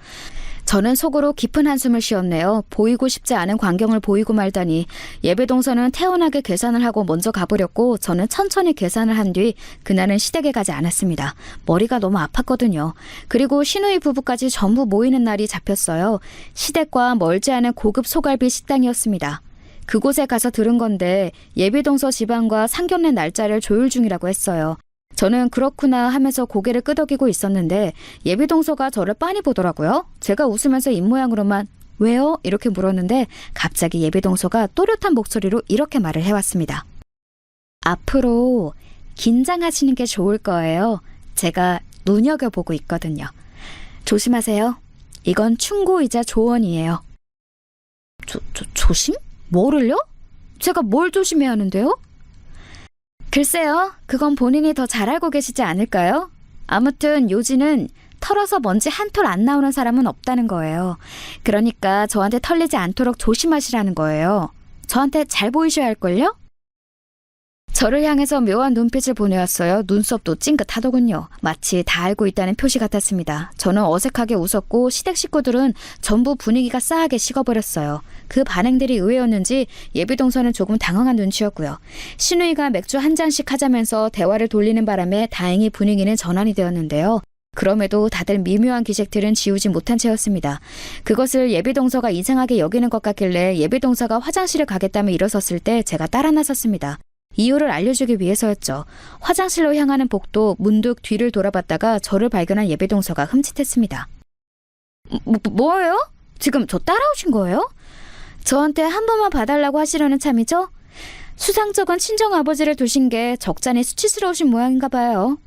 저는 속으로 깊은 한숨을 쉬었네요. 보이고 싶지 않은 광경을 보이고 말다니. 예배동서는 태연하게 계산을 하고 먼저 가버렸고 저는 천천히 계산을 한 뒤 그날은 시댁에 가지 않았습니다. 머리가 너무 아팠거든요. 그리고 시누이 부부까지 전부 모이는 날이 잡혔어요. 시댁과 멀지 않은 고급 소갈비 식당이었습니다. 그곳에 가서 들은 건데 예비동서 집안과 상견례 날짜를 조율 중이라고 했어요. 저는 그렇구나 하면서 고개를 끄덕이고 있었는데 예비동서가 저를 빤히 보더라고요. 제가 웃으면서 입모양으로만 왜요? 이렇게 물었는데 갑자기 예비동서가 또렷한 목소리로 이렇게 말을 해왔습니다. 앞으로 긴장하시는 게 좋을 거예요. 제가 눈여겨보고 있거든요. 조심하세요. 이건 충고이자 조언이에요. 조심? 뭐를요? 제가 뭘 조심해야 하는데요? 글쎄요. 그건 본인이 더 잘 알고 계시지 않을까요? 아무튼 요지는 털어서 먼지 한 톨 안 나오는 사람은 없다는 거예요. 그러니까 저한테 털리지 않도록 조심하시라는 거예요. 저한테 잘 보이셔야 할걸요? 저를 향해서 묘한 눈빛을 보내왔어요. 눈썹도 찡긋하더군요. 마치 다 알고 있다는 표시 같았습니다. 저는 어색하게 웃었고 시댁 식구들은 전부 분위기가 싸하게 식어버렸어요. 그 반응들이 의외였는지 예비동서는 조금 당황한 눈치였고요. 시누이가 맥주 한 잔씩 하자면서 대화를 돌리는 바람에 다행히 분위기는 전환이 되었는데요. 그럼에도 다들 미묘한 기색들은 지우지 못한 채였습니다. 그것을 예비동서가 이상하게 여기는 것 같길래 예비동서가 화장실을 가겠다며 일어섰을 때 제가 따라 나섰습니다. 이유를 알려주기 위해서였죠. 화장실로 향하는 복도 문득 뒤를 돌아봤다가 저를 발견한 예비동서가 흠칫했습니다. 뭐예요? 지금 저 따라오신 거예요? 저한테 한 번만 봐달라고 하시려는 참이죠? 수상쩍은 친정아버지를 두신 게 적잖이 수치스러우신 모양인가 봐요.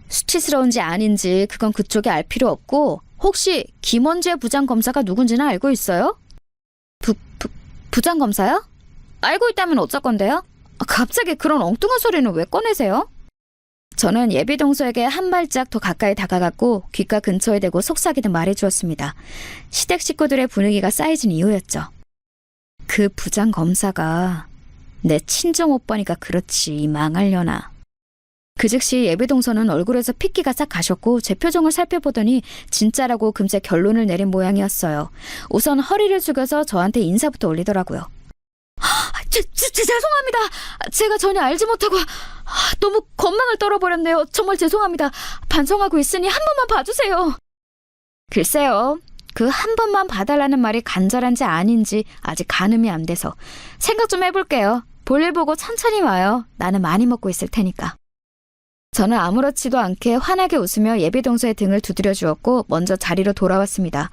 수치스러운지 아닌지 그건 그쪽이 알 필요 없고 혹시 김원재 부장검사가 누군지는 알고 있어요? 부장검사요? 알고 있다면 어쩔 건데요? 갑자기 그런 엉뚱한 소리는 왜 꺼내세요? 저는 예비동서에게 한 발짝 더 가까이 다가갔고 귓가 근처에 대고 속삭이듯 말해주었습니다. 시댁 식구들의 분위기가 쌓이진 이유였죠. 그 부장검사가 내 친정오빠니까 그렇지 망하려나. 그 즉시 예비동서는 얼굴에서 핏기가 싹 가셨고 제 표정을 살펴보더니 진짜라고 금세 결론을 내린 모양이었어요. 우선 허리를 숙여서 저한테 인사부터 올리더라고요. 죄송합니다. 제가 전혀 알지 못하고 너무 건망을 떨어버렸네요. 정말 죄송합니다. 반성하고 있으니 한 번만 봐주세요. 글쎄요. 그 한 번만 봐달라는 말이 간절한지 아닌지 아직 가늠이 안 돼서 생각 좀 해볼게요. 볼일 보고 천천히 와요. 나는 많이 먹고 있을 테니까. 저는 아무렇지도 않게 환하게 웃으며 예비동서의 등을 두드려 주었고 먼저 자리로 돌아왔습니다.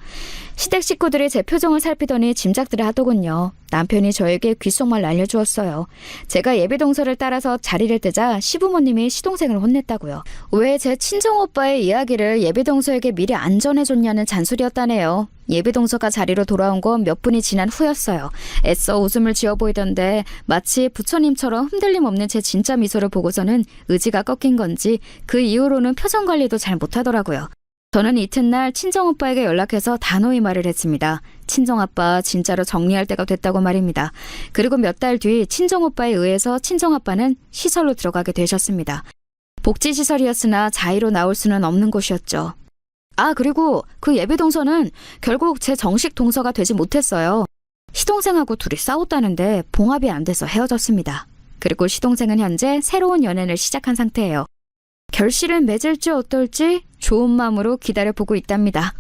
시댁 식구들이 제 표정을 살피더니 짐작들을 하더군요. 남편이 저에게 귓속말 날려주었어요. 제가 예비동서를 따라서 자리를 뜨자 시부모님이 시동생을 혼냈다고요. 왜 제 친정오빠의 이야기를 예비동서에게 미리 안 전해줬냐는 잔소리였다네요. 예비동서가 자리로 돌아온 건 몇 분이 지난 후였어요. 애써 웃음을 지어 보이던데 마치 부처님처럼 흔들림 없는 제 진짜 미소를 보고서는 의지가 꺾인 건지 그 이후로는 표정 관리도 잘 못하더라고요. 저는 이튿날 친정오빠에게 연락해서 단호히 말을 했습니다. 친정아빠 진짜로 정리할 때가 됐다고 말입니다. 그리고 몇 달 뒤 친정오빠에 의해서 친정아빠는 시설로 들어가게 되셨습니다. 복지시설이었으나 자의로 나올 수는 없는 곳이었죠. 그리고 그 예비동서는 결국 제 정식 동서가 되지 못했어요. 시동생하고 둘이 싸웠다는데 봉합이 안 돼서 헤어졌습니다. 그리고 시동생은 현재 새로운 연애를 시작한 상태예요. 결실을 맺을지 어떨지 좋은 마음으로 기다려보고 있답니다.